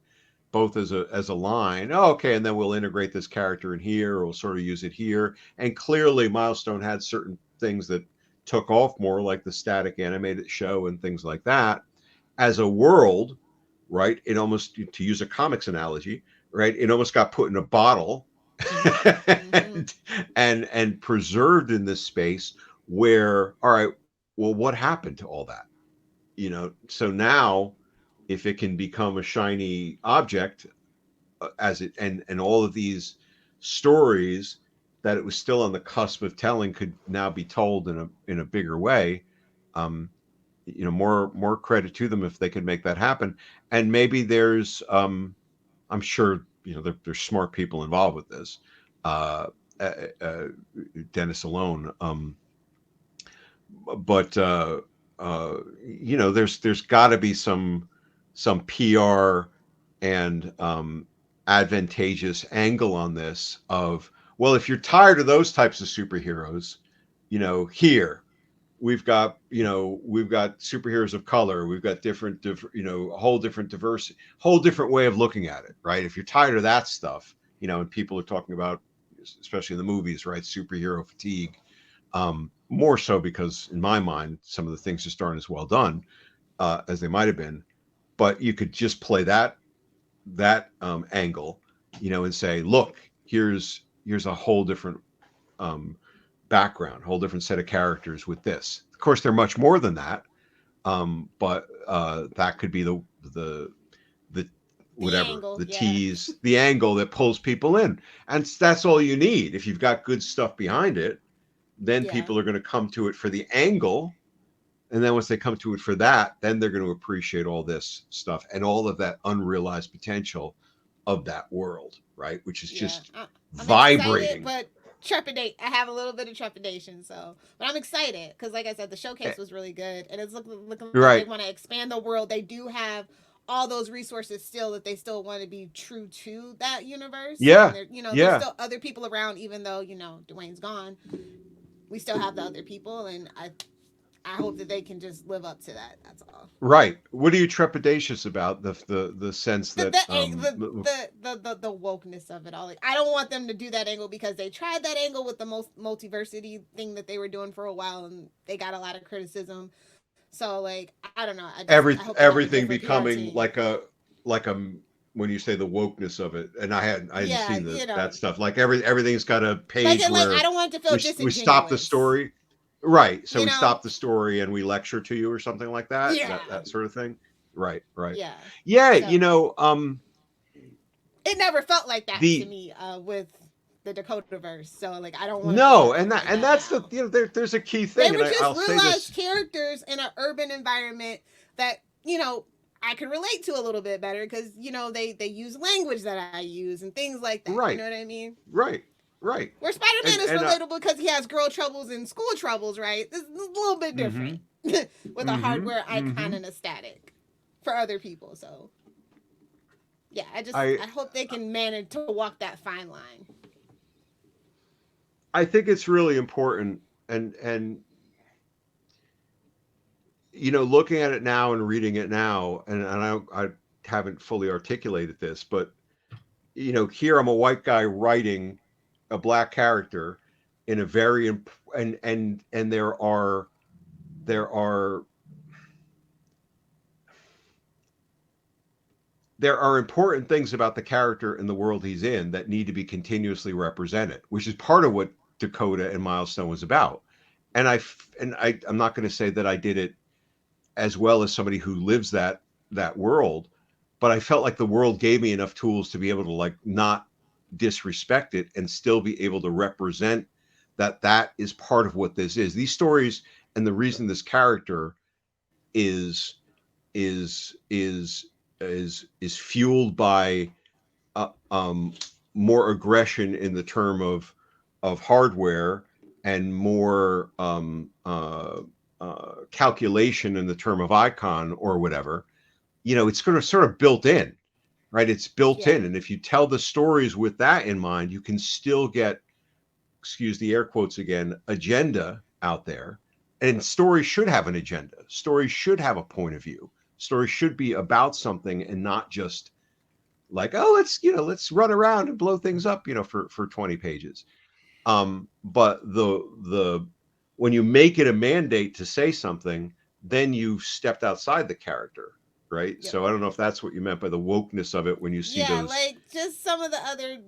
both as a line, oh, okay, and then we'll integrate this character in here, or we'll sort of use it here. And clearly Milestone had certain things that took off more, like the static animated show and things like that. As a world, right? It almost, to use a comics analogy, right? It almost got put in a bottle Mm-hmm. and preserved in this space where, all right, well, what happened to all that? So now if it can become a shiny object, as it and all of these stories that it was still on the cusp of telling could now be told in a bigger way. um more credit to them if they could make that happen. And maybe there's I'm sure there's smart people involved with this. uh, uh, uh Dennis alone. But there's got to be some PR and advantageous angle on this of, well, if you're tired of those types of superheroes, here we've got superheroes of color, we've got a whole different diversity, whole different way of looking at it, right? If you're tired of that stuff, and people are talking about, especially in the movies, right, superhero fatigue. More so because in my mind, some of the things just aren't as well done as they might have been. But you could just play that angle, and say, look, here's a whole different um, background, whole different set of characters with this. Of course, they're much more than that, but that could be the The whatever, angle, the yeah. tease, the angle that pulls people in, and that's all you need. If you've got good stuff behind it, then Yeah. people are going to come to it for the angle. And then once they come to it for that, then they're going to appreciate all this stuff and all of that unrealized potential of that world, right? Which is Yeah. just I'm excited, vibrating. but trepidate. I have a little bit of trepidation, but I'm excited because, like I said, the Eh, showcase was really good, and it's looking like they Right. want to expand the world. They do have all those resources still that they still want to be true to that universe, and Yeah. there's Yeah. still other people around, even though Dwayne's gone. We still have the other people, and I hope that they can just live up to that. That's all. Right. What are you trepidatious about? The sense the that the the wokeness of it all. Like, I don't want them to do that angle because they tried that angle with the multiversity thing that they were doing for a while, and they got a lot of criticism. So, like, I don't know. I hope they have a everything different PR becoming team. like a when you say the wokeness of it, and I hadn't Yeah, seen that stuff. Like everything's got a page like I where don't want it to feel we stop the disingenuous. story. Right. So You we know? stop the story and we lecture to you or something like that. Yeah, That sort of thing. Right. Right. yeah. Yeah. So it never felt like that to The me with the Dakota verse. So, like, I don't want it to no, start and feeling that like and that that's the now. there's a key They thing, were and just I'll say realized this. characters in an urban environment that I could relate to a little bit better because they use language that I use and things like that. You know Right. what I mean? Right. Right. Where Spider Man is And relatable because he has girl troubles and school troubles, right? This is a little bit different mhm. with a Mhm. hardware icon Mhm. and a static for other people. So yeah, I I hope they can manage to walk that fine line. I think it's really important, and looking at it now and reading it now, and I haven't fully articulated this, but here I'm a white guy writing a black character in a very and there are there are important things about the character and the world he's in that need to be continuously represented, which is part of what Dakota and Milestone was about. I'm not going to say that I did it as well as somebody who lives that world, but I felt like the world gave me enough tools to be able to, like, not disrespect it and still be able to represent that is part of what this is. These stories and the reason this character is is is is fueled by uh, um, more aggression in the term of hardware and more calculation in the term of icon or whatever. It's sort of built in, right? It's built Yeah. in, and if you tell the stories with that in mind, you can still get, excuse the air quotes again, agenda out there, and stories should have an agenda. Stories should have a point of view. Stories should be about something and not just like, oh, let's run around and blow things up, for 20 pages. But the when you make it a mandate to say something, then you've stepped outside the character, right? Yep. So I don't know if that's what you meant by the wokeness of it when you see those. Like just some of the other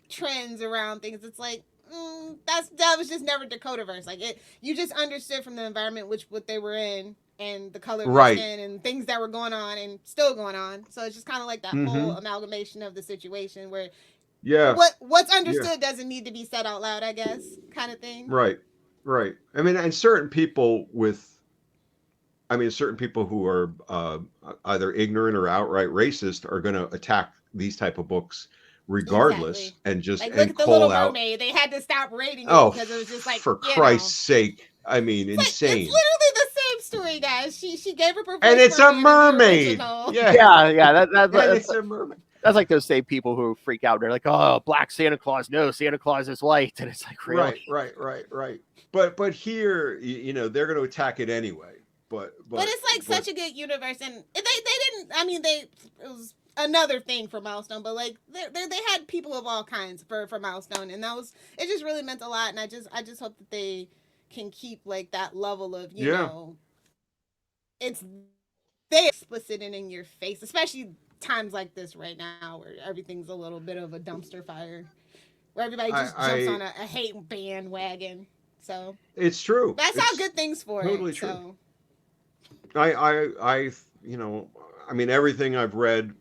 trends around things. It's like that was just never Dakotaverse. Like you just understood from the environment what they were in and the color of their skin and things that were going on and still going on. So it's just kind of like that whole amalgamation of the situation where what's understood doesn't need to be said out loud, I guess, kind of thing. Right. I mean, and certain people who are either ignorant or outright racist are going to attack these type of books regardless, and just like, look at the Little Mermaid. They had to stop rating it because it was just like, for Christ's sake. I mean, insane. It's literally the same story, guys. She gave up her voice, and it's a mermaid. Yeah. It's a mermaid. That's like those same people who freak out. They're like, "Oh, black Santa Claus! No, Santa Claus is white," and it's like, really? Right. But here, they're going to attack it anyway. But it's like such a good universe, and they didn't. I mean, it was another thing for Milestone, but like they had people of all kinds for Milestone, and it just really meant a lot. And I just hope that they can keep like that level of it's they explicit and in your face, especially times like this right now where everything's a little bit of a dumpster fire, where everybody just jumps on a hate bandwagon. So it's true. That's how good things for totally it. True. So. I mean, everything I've read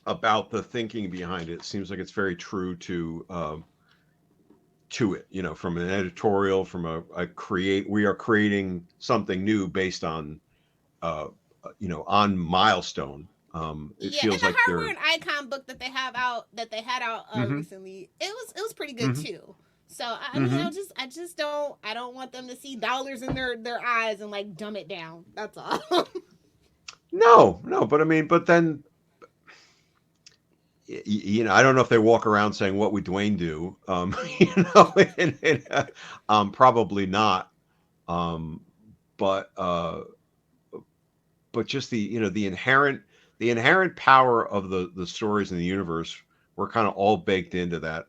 about the thinking behind it seems like it's very true to it, from an editorial, from we are creating something new based on on Milestone. It feels and the like Hardware and Icon book that they had out recently, it was pretty good too. So I mean, I just don't want them to see dollars in their eyes and like dumb it down. That's all. No, but then I don't know if they walk around saying, "What would Dwayne do?" Probably not. But just the inherent power of the stories in the universe were kind of all baked into that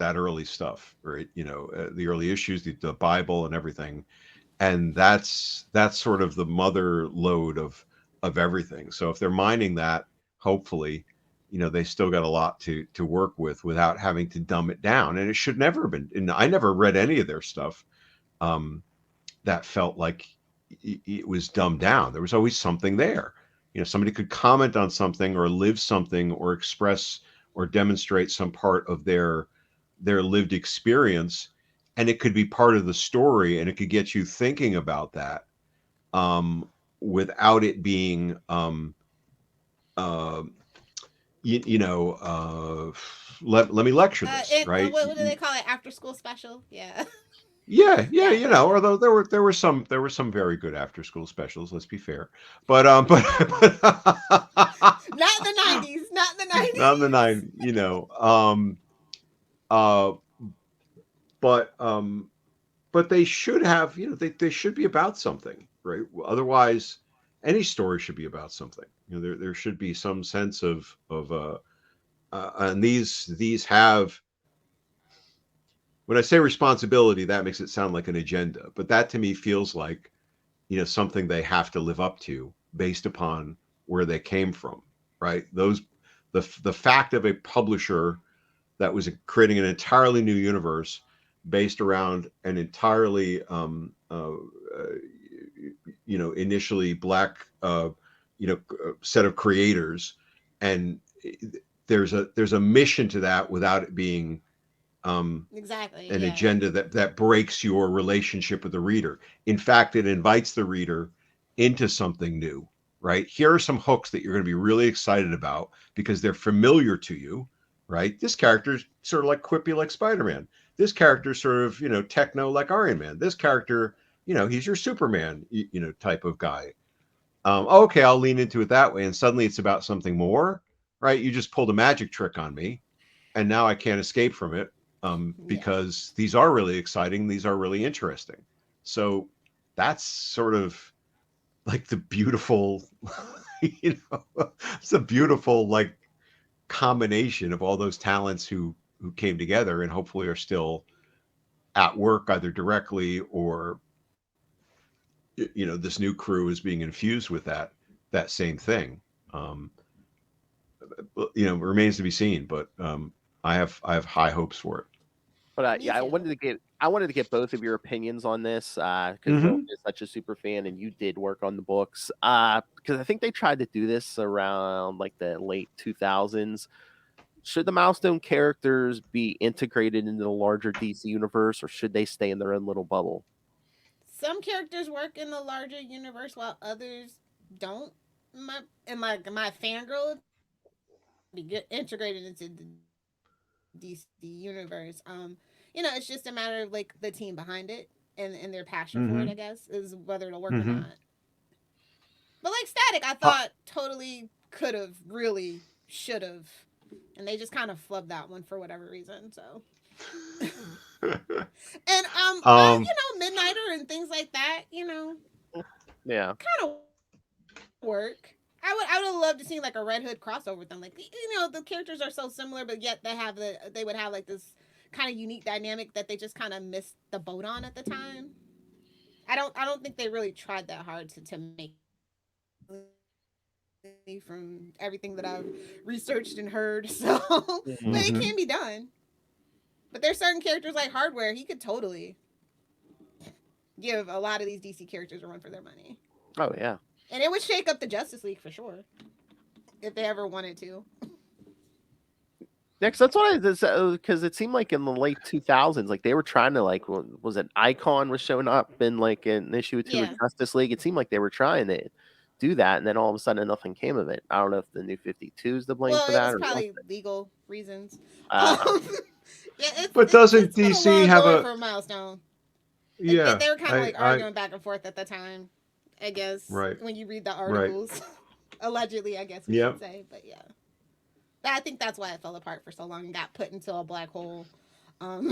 early stuff, right? The early issues, the Bible and everything, and that's sort of the mother lode of everything. So if they're mining that, hopefully, they still got a lot to work with without having to dumb it down. And it should never have been. And I never read any of their stuff that felt like it was dumbed down. There was always something there. Somebody could comment on something or live something or express or demonstrate some part of their lived experience, and it could be part of the story, and it could get you thinking about that without it being let me lecture this, right? What do they call it? After school special? Yeah. Although there were some very good after school specials, let's be fair. But not the 90s. Not in the 90s. But they should have, they should be about something, right? Otherwise, any story should be about something. There should be some sense of and these have. When I say responsibility, that makes it sound like an agenda, but that to me feels like, something they have to live up to based upon where they came from, right? The fact of a publisher that was creating an entirely new universe based around an entirely, initially black, set of creators, and there's a mission to that without it being exactly an agenda that breaks your relationship with the reader. In fact, it invites the reader into something new, right? Here are some hooks that you're going to be really excited about because they're familiar to you, right? This character's sort of like quippy like Spider-Man. This character's sort of, techno like Iron Man. This character, he's your Superman, type of guy. Okay, I'll lean into it that way. And suddenly it's about something more, right? You just pulled a magic trick on me and now I can't escape from it. Because these are really exciting. These are really interesting. So that's sort of like the beautiful, it's a beautiful like combination of all those talents who came together and hopefully are still at work either directly or this new crew is being infused with that same thing. Um, remains to be seen, but I have high hopes for it. But Me yeah, too. I wanted to get both of your opinions on this because Lil Mm-hmm. is such a super fan, and you did work on the books. Because I think they tried to do this around like the late 2000s. Should the Milestone characters be integrated into the larger DC universe, or should they stay in their own little bubble? Some characters work in the larger universe while others don't. My fangirl be get integrated into the DC universe. It's just a matter of like the team behind it and their passion for it. Mm-hmm. I guess is whether it'll work or Mm-hmm. not. But like Static, I Uh, thought totally could have, really should have, and they just kind of flubbed that one for whatever reason. So, and um, Midnighter and things like that, Yeah. kind of work. I would have loved to see like a Red Hood crossover with them. Like the characters are so similar, but yet they would have like this kind of unique dynamic that they just kind of missed the boat on at the time. I don't think they really tried that hard to make from everything that I've researched and heard. So, but Mhm. it mm-hmm. can be done. But there's certain characters like Hardware he could totally give a lot of these DC characters a run for their money, Oh yeah. and it would shake up the Justice League for sure if they ever wanted to. Next, that's what I because it seemed like in the late 2000s, like they were trying to like was it Icon was showing up in like an issue or two of Yeah. Justice League. It seemed like they were trying to do that, and then all of a sudden nothing came of it. I don't know if the New 52 is to blame Well, for it that was or what. probably legal reasons. Um, Uh, yeah, But doesn't it's been a DC long have going a for a Milestone. Like yeah? they were kind of like I arguing back and forth at the time. I guess right, when you read the right. articles, allegedly, I guess we should Yep. say, but yeah. But I think that's why it fell apart for so long and got put into a black hole. Um,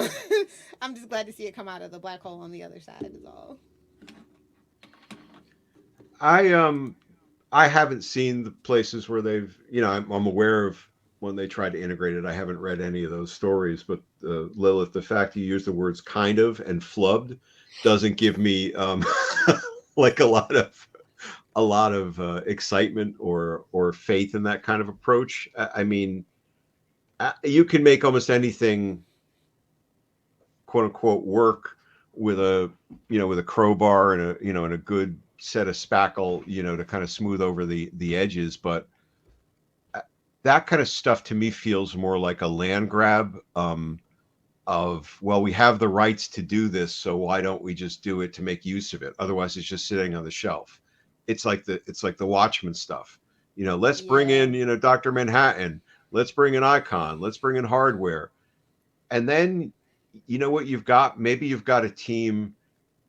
I'm just glad to see it come out of the black hole on the other side. Is all. I I haven't seen the places where they've I'm aware of when they tried to integrate it. I haven't read any of those stories, but Lilith, the fact you use the words kind of and flubbed doesn't give me like a lot of excitement or faith in that kind of approach. I mean, you can make almost anything quote unquote work with a crowbar and a good set of spackle to kind of smooth over the edges, but that kind of stuff to me feels more like a land grab, of, well, we have the rights to do this, so why don't we just do it to make use of it? Otherwise it's just sitting on the shelf. It's like the Watchmen stuff. Let's bring Yeah. in Dr. Manhattan, let's bring in Icon, let's bring in Hardware. And then what you've got, maybe you've got a team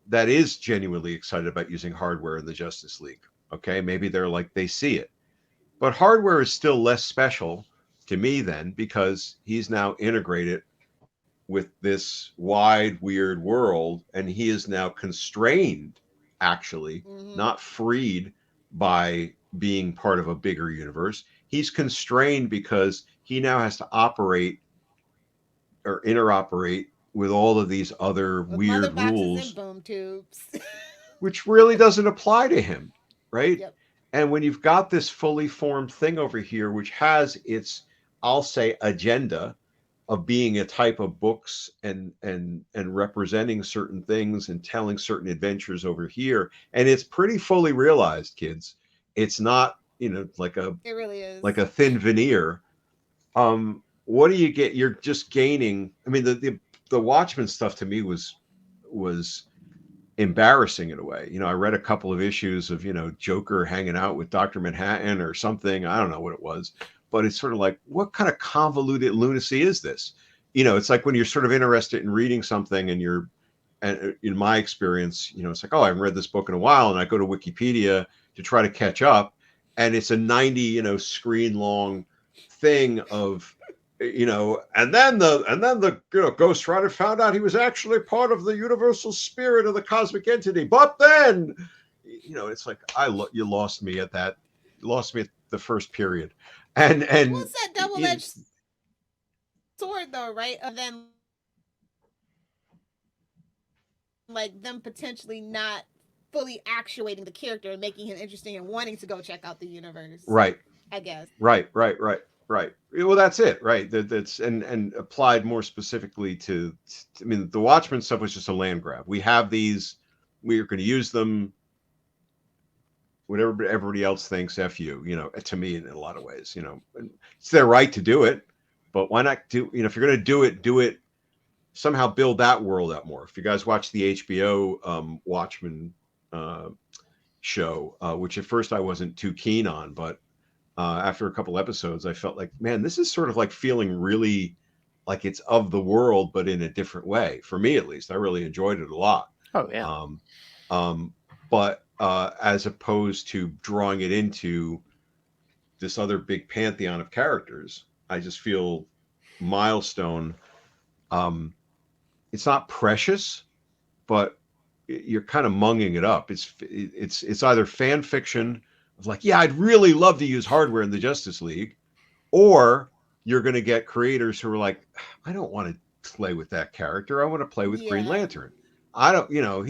that is genuinely excited about using Hardware in the Justice League. Okay, maybe they're like, they see it. But Hardware is still less special to me then, because he's now integrated with this wide, weird world, and he is now constrained, actually, Mm-hmm. not freed by being part of a bigger universe. He's constrained because he now has to operate or interoperate with all of these other With mother weird boxes and rules, boom tubes. which really doesn't apply to him, right? Yep. And when you've got this fully formed thing over here, which has its, I'll say, agenda of being a type of books and representing certain things and telling certain adventures over here, and it's pretty fully realized, kids. It's not, like a It really is. like a thin veneer. What do you get? You're just gaining. I mean, the Watchmen stuff to me was embarrassing in a way. I read a couple of issues of, Joker hanging out with Dr. Manhattan or something. I don't know what it was, but it's sort of like, what kind of convoluted lunacy is this? It's like when you're sort of interested in reading something and in my experience, it's like, oh, I haven't read this book in a while. And I go to Wikipedia to try to catch up. And it's a 90, screen long thing of you know, and then the Ghost Rider found out he was actually part of the universal spirit of the cosmic entity. But then, you know, it's like you lost me at that. You lost me at the first period, and What's that double-edged sword though, right? And then like them potentially not fully actuating the character and making him interesting and wanting to go check out the universe. right, I guess. right. Well, that's it, right? That's and applied more specifically to. I mean, the Watchmen stuff was just a land grab. We have these. We are going to use them. Whatever everybody else thinks, F you. You know, to me, in a lot of ways, you know, it's their right to do it. But why not do? You know, if you're going to do it. Somehow build that world out more. If you guys watch the HBO Watchmen show, which at first I wasn't too keen on, but after a couple episodes, I felt like, man, this is sort of like feeling really like it's of the world, but in a different way. For me, at least, I really enjoyed it a lot. Oh yeah. But as opposed to drawing it into this other big pantheon of characters, I just feel Milestone. It's not precious, but you're kind of munging it up. It's either fan fiction of like, yeah, I'd really love to use hardware in the Justice League, or you're going to get creators who are like, I don't want to play with that character. I want to play with Green Lantern. I don't, you know,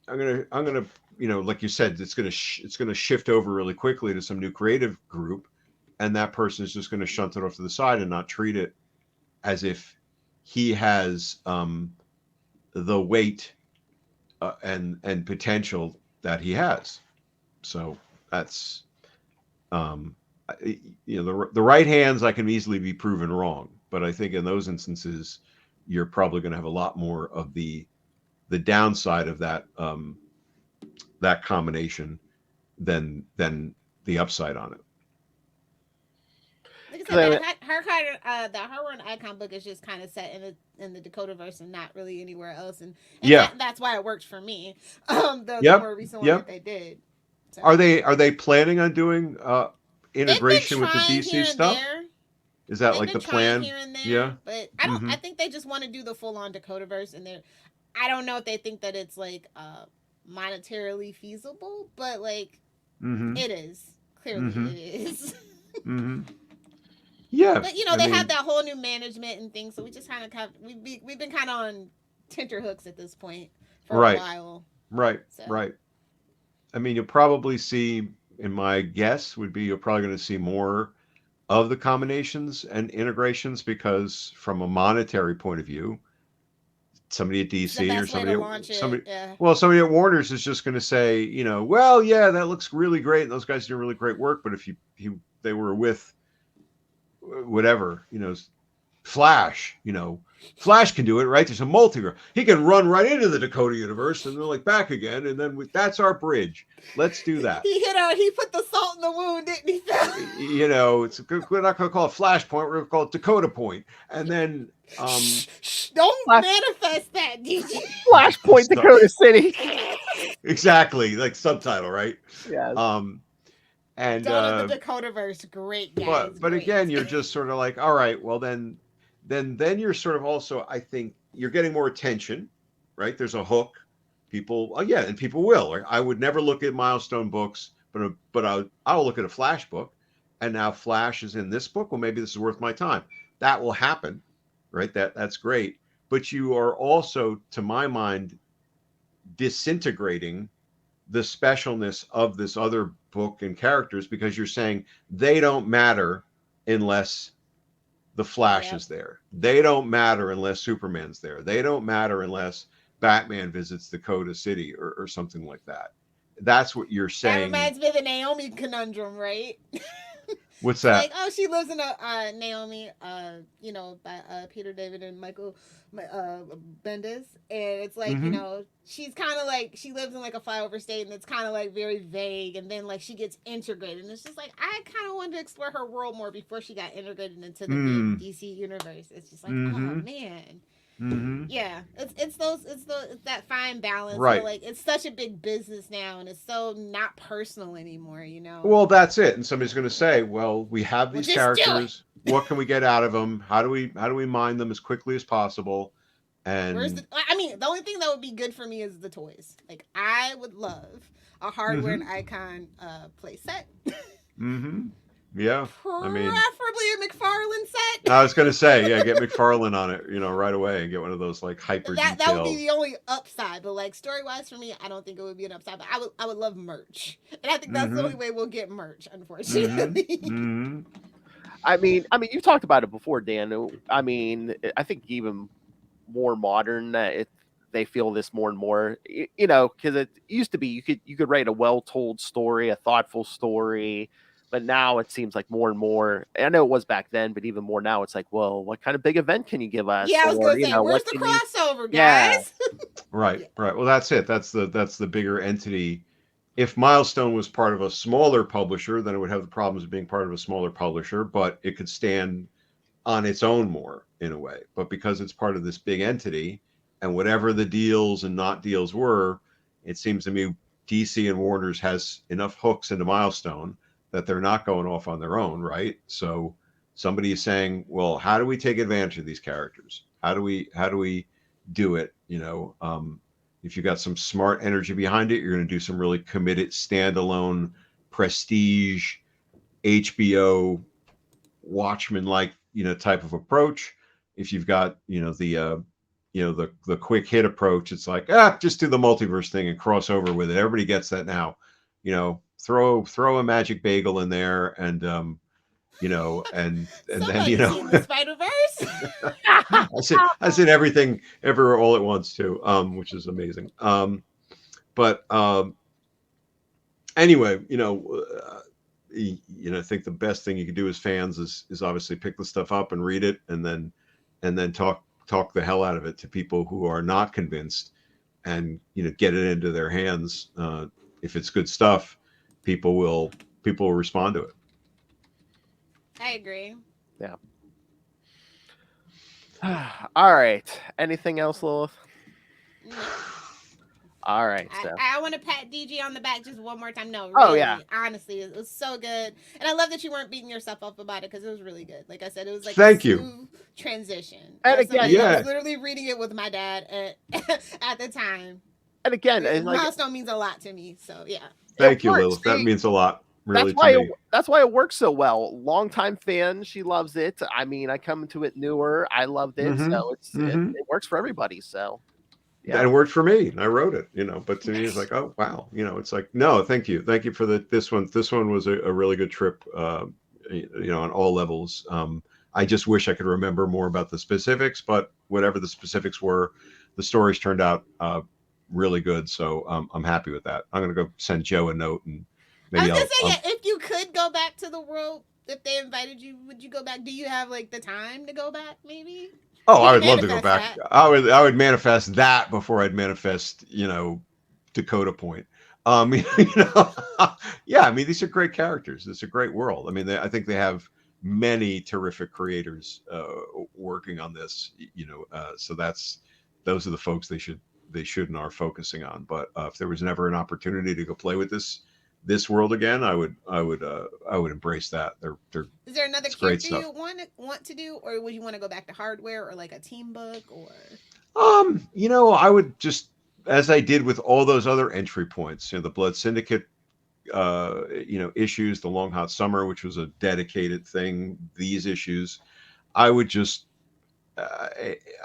I'm gonna, you know, like you said, it's gonna shift over really quickly to some new creative group, and that person is just going to shunt it off to the side and not treat it as if he has the weight and potential that he has. So that's you know, the right hands I can easily be proven wrong, but I think in those instances you're probably going to have a lot more of the downside of that that combination than the upside on it. Like I said, the Horror and Icon book is just kind of set in the Dakotaverse and not really anywhere else, and that's why it worked for me. The more recent one that they did. So. Are they planning on doing integration with the DC stuff? There. Is that like the plan? Here and there, yeah, but I don't. I think they just want to do the full on Dakotaverse, and I don't know if they think that it's like monetarily feasible, but like it is clearly it is. Yeah, but you know they have that whole new management and things, so we just kind of we've been kind of on tenterhooks at this point for a while. Right. I mean, you'll probably see, in my guess, would be you're probably going to see more of the combinations and integrations because, from a monetary point of view, somebody at DC or somebody at Warner's is just going to say, you know, well, yeah, that looks really great, and those guys do really great work, but if they were with whatever, you know, Flash, you know, Flash can do it, right? There's a multiverse. He can run right into the Dakota universe and then like back again, and then that's our bridge. Let's do that. He put the salt in the wound, didn't he? You know, we're not going to call it Flashpoint. We're going to call it Dakota Point, and then don't manifest that, DJ. Flashpoint, Dakota City. Exactly, like subtitle, right? Yeah. And Dawn of the Dakotaverse, great guys. But again, you're just sort of like, all right, well then you're sort of also, I think you're getting more attention, right? There's a hook. People, and people will. I would never look at Milestone books, but I'll look at a Flash book, and now Flash is in this book. Well, maybe this is worth my time. That will happen, right? That's great. But you are also, to my mind, disintegrating the specialness of this other book and characters because you're saying they don't matter unless the Flash is there. They don't matter unless Superman's there. They don't matter unless Batman visits Dakota City or something like that. That's what you're saying. That reminds me of the Naomi conundrum, right? What's that? Like, oh, she lives in a Naomi, you know, by Peter David and Michael Bendis, and it's like, you know, she's kind of like, she lives in like a flyover state, and it's kind of like very vague, and then like she gets integrated, and it's just like I kind of wanted to explore her world more before she got integrated into the DC universe. It's just like, oh man. Yeah, it's that fine balance. Right. Like it's such a big business now, and it's so not personal anymore. You know. Well, that's it. And somebody's going to say, "Well, we have these characters. what can we get out of them? How do we mine them as quickly as possible? Where's And the? I mean, the only thing that would be good for me is the toys. Like, I would love a hardware and icon play set. Yeah, I mean, Preferably a McFarlane set. I was gonna say, yeah, get McFarlane on it, right away, and get one of those like hyper That would be detailed. the only upside, but like story wise for me, I don't think it would be an upside. But I would love merch, and I think that's the only way we'll get merch, unfortunately. I mean, you've talked about it before, Dan. I mean, I think even more modern, they feel this more and more. Because it used to be you could write a well told story, a thoughtful story, but now it seems like more and more. I know it was back then, but even more now, it's like, well, what kind of big event can you give us? Yeah, I was Or, gonna say, where's what the can you? crossover, Yeah. guys? Right. Well, that's it. That's the bigger entity. If Milestone was part of a smaller publisher, then it would have the problems of being part of a smaller publisher, but it could stand on its own more in a way. But because it's part of this big entity, and whatever the deals and not deals were, it seems to me DC and Warner's has enough hooks into Milestone that they're not going off on their own, right? So somebody is saying, well, how do we take advantage of these characters? How do we do it? If you got some smart energy behind it, you're going to do some really committed standalone prestige HBO Watchmen like type of approach. If you've got the quick hit approach, it's like just do the multiverse thing and cross over with it. Everybody gets that now. Throw a magic bagel in there and and then Somebody seen the Spider-Verse. I said everything ever all at once too, which is amazing. But anyway, I think the best thing you can do as fans is obviously pick the stuff up and read it, and then talk the hell out of it to people who are not convinced, and get it into their hands. If it's good stuff, people will respond to it. I agree. Yeah. All right. Anything else, Lilith? No. All right. So. I want to pat DG on the back just one more time. No, really, yeah. Honestly, it was so good, and I love that you weren't beating yourself up about it because it was really good. Like I said, it was like Thank a smooth you. transition. And again, I was literally reading it with my dad at the time. And again, Milestone means a lot to me. So yeah. Thank you, Lilith. That means a lot. Really, that's why it works so well. Longtime fan, she loves it. I mean, I come to it newer. I loved it, so it works for everybody. So. Yeah. And it worked for me. And I wrote it, but to me it's like, oh wow, it's like, no, thank you for this one. This one was a really good trip, on all levels. I just wish I could remember more about the specifics, but whatever the specifics were, the stories turned out really good. So I'm happy with that. I'm gonna go send Joe a note, and maybe I was gonna say, if you could go back to the world, if they invited you, would you go back? Do you have like the time to go back? Maybe. Oh, I would love to go back. I would manifest that before I'd manifest, Dakota Point. Yeah, I mean, these are great characters. It's a great world. I mean, I think they have many terrific creators working on this. So those are the folks they should and are focusing on. But if there was never an opportunity to go play with this world again, I would embrace that. Is there another character you want to do, or would you want to go back to hardware or like a team book, or? I would just, as I did with all those other entry points, the Blood Syndicate, issues, the Long Hot Summer, which was a dedicated thing. These issues, I would just,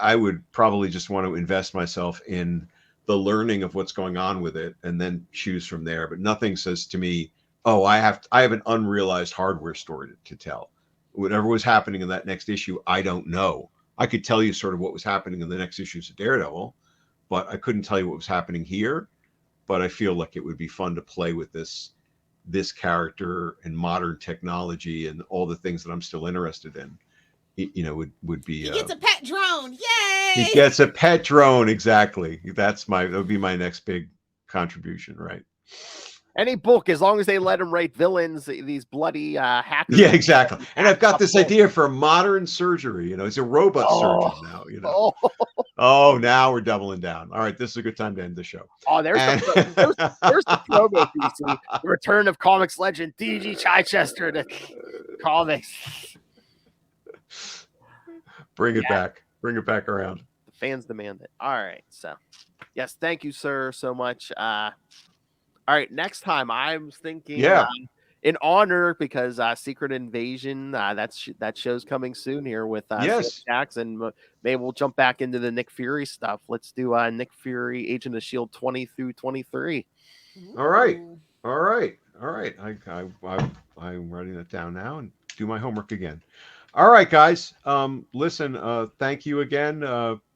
I would probably just want to invest myself in the learning of what's going on with it, and then choose from there. But nothing says to me, oh, I have an unrealized hardware story to tell. Whatever was happening in that next issue, I don't know. I could tell you sort of what was happening in the next issues of Daredevil, but I couldn't tell you what was happening here. But I feel like it would be fun to play with this character and modern technology and all the things that I'm still interested in. Would be. He gets a pet drone. Yay! He gets a pet drone. Exactly. That would be my next big contribution, right? Any book, as long as they let him write villains, these bloody hackers. Yeah, exactly. And I've got this idea for modern surgery. He's a robot surgeon now. Oh, now we're doubling down. All right, this is a good time to end the show. Oh, there's the promo piece. The return of comics legend DG Chichester to comics. Bring it back. Bring it back around. The fans demand it. All right. So, yes, thank you, sir, so much. All right, next time I'm thinking Yeah. in honor because Secret Invasion, that show's coming soon here with Sam Yes. Jackson. Maybe we'll jump back into the Nick Fury stuff. Let's do Nick Fury, Agent of Shield 20 through 23. All right. Ooh. All right. All right. I'm writing that down now and do my homework again. All right, guys. Listen, thank you again,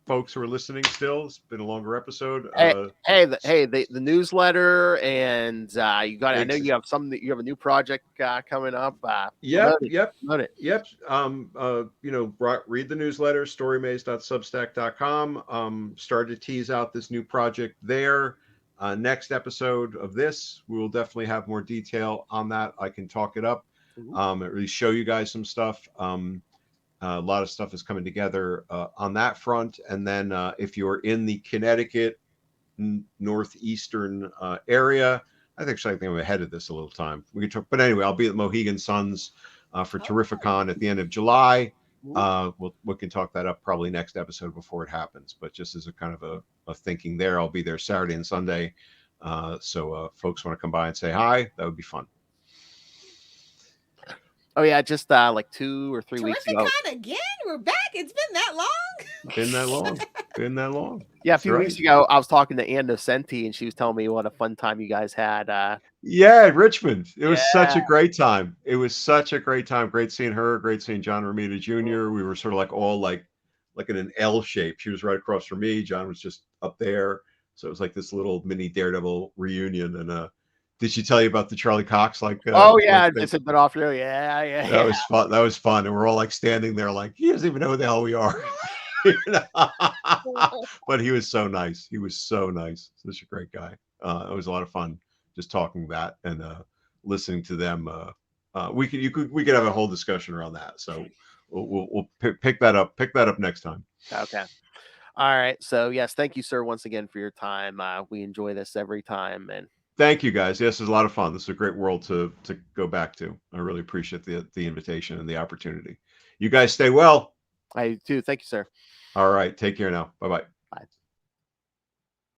folks who are listening still. It's been a longer episode. The newsletter, and you got. I know Ex- you have you have a new project coming up. Yep. Promote it. Yep. Read the newsletter, storymaze.substack.com. Started to tease out this new project there. Next episode of this, we will definitely have more detail on that. I can talk it up, at least show you guys some stuff. A lot of stuff is coming together on that front. And then if you're in the Connecticut northeastern area, I think I'm ahead of this a little time. We can talk, but anyway, I'll be at Mohegan Suns for Terrificon at the end of July. We can talk that up probably next episode before it happens. But just as a kind of a thinking there, I'll be there Saturday and Sunday. So folks want to come by and say hi, that would be fun. Oh yeah, just like 2 or 3 weeks ago. Terrificon again? We're back. It's been that long. Been that long. Yeah, a few weeks ago, I was talking to Ann Nocenti, and she was telling me what a fun time you guys had. Yeah, Richmond. It was such a great time. It was such a great time. Great seeing her. Great seeing John Romita Jr. We were sort of like all like in an L shape. She was right across from me. John was just up there. So it was like this little mini Daredevil reunion. And did she tell you about the Charlie Cox? It's a bit off you. Yeah. That was fun. That was fun. And we're all like standing there like, he doesn't even know who the hell we are. But he was so nice. He was so nice. Such a great guy. It was a lot of fun just talking that and listening to them. We could have a whole discussion around that. So we'll pick that up. Pick that up next time. Okay. All right. So yes, thank you, sir, once again for your time. We enjoy this every time, and thank you, guys. Yes, it's a lot of fun. This is a great world to go back to. I really appreciate the invitation and the opportunity. You guys stay well. I do. Thank you, sir. All right. Take care now. Bye-bye. Bye.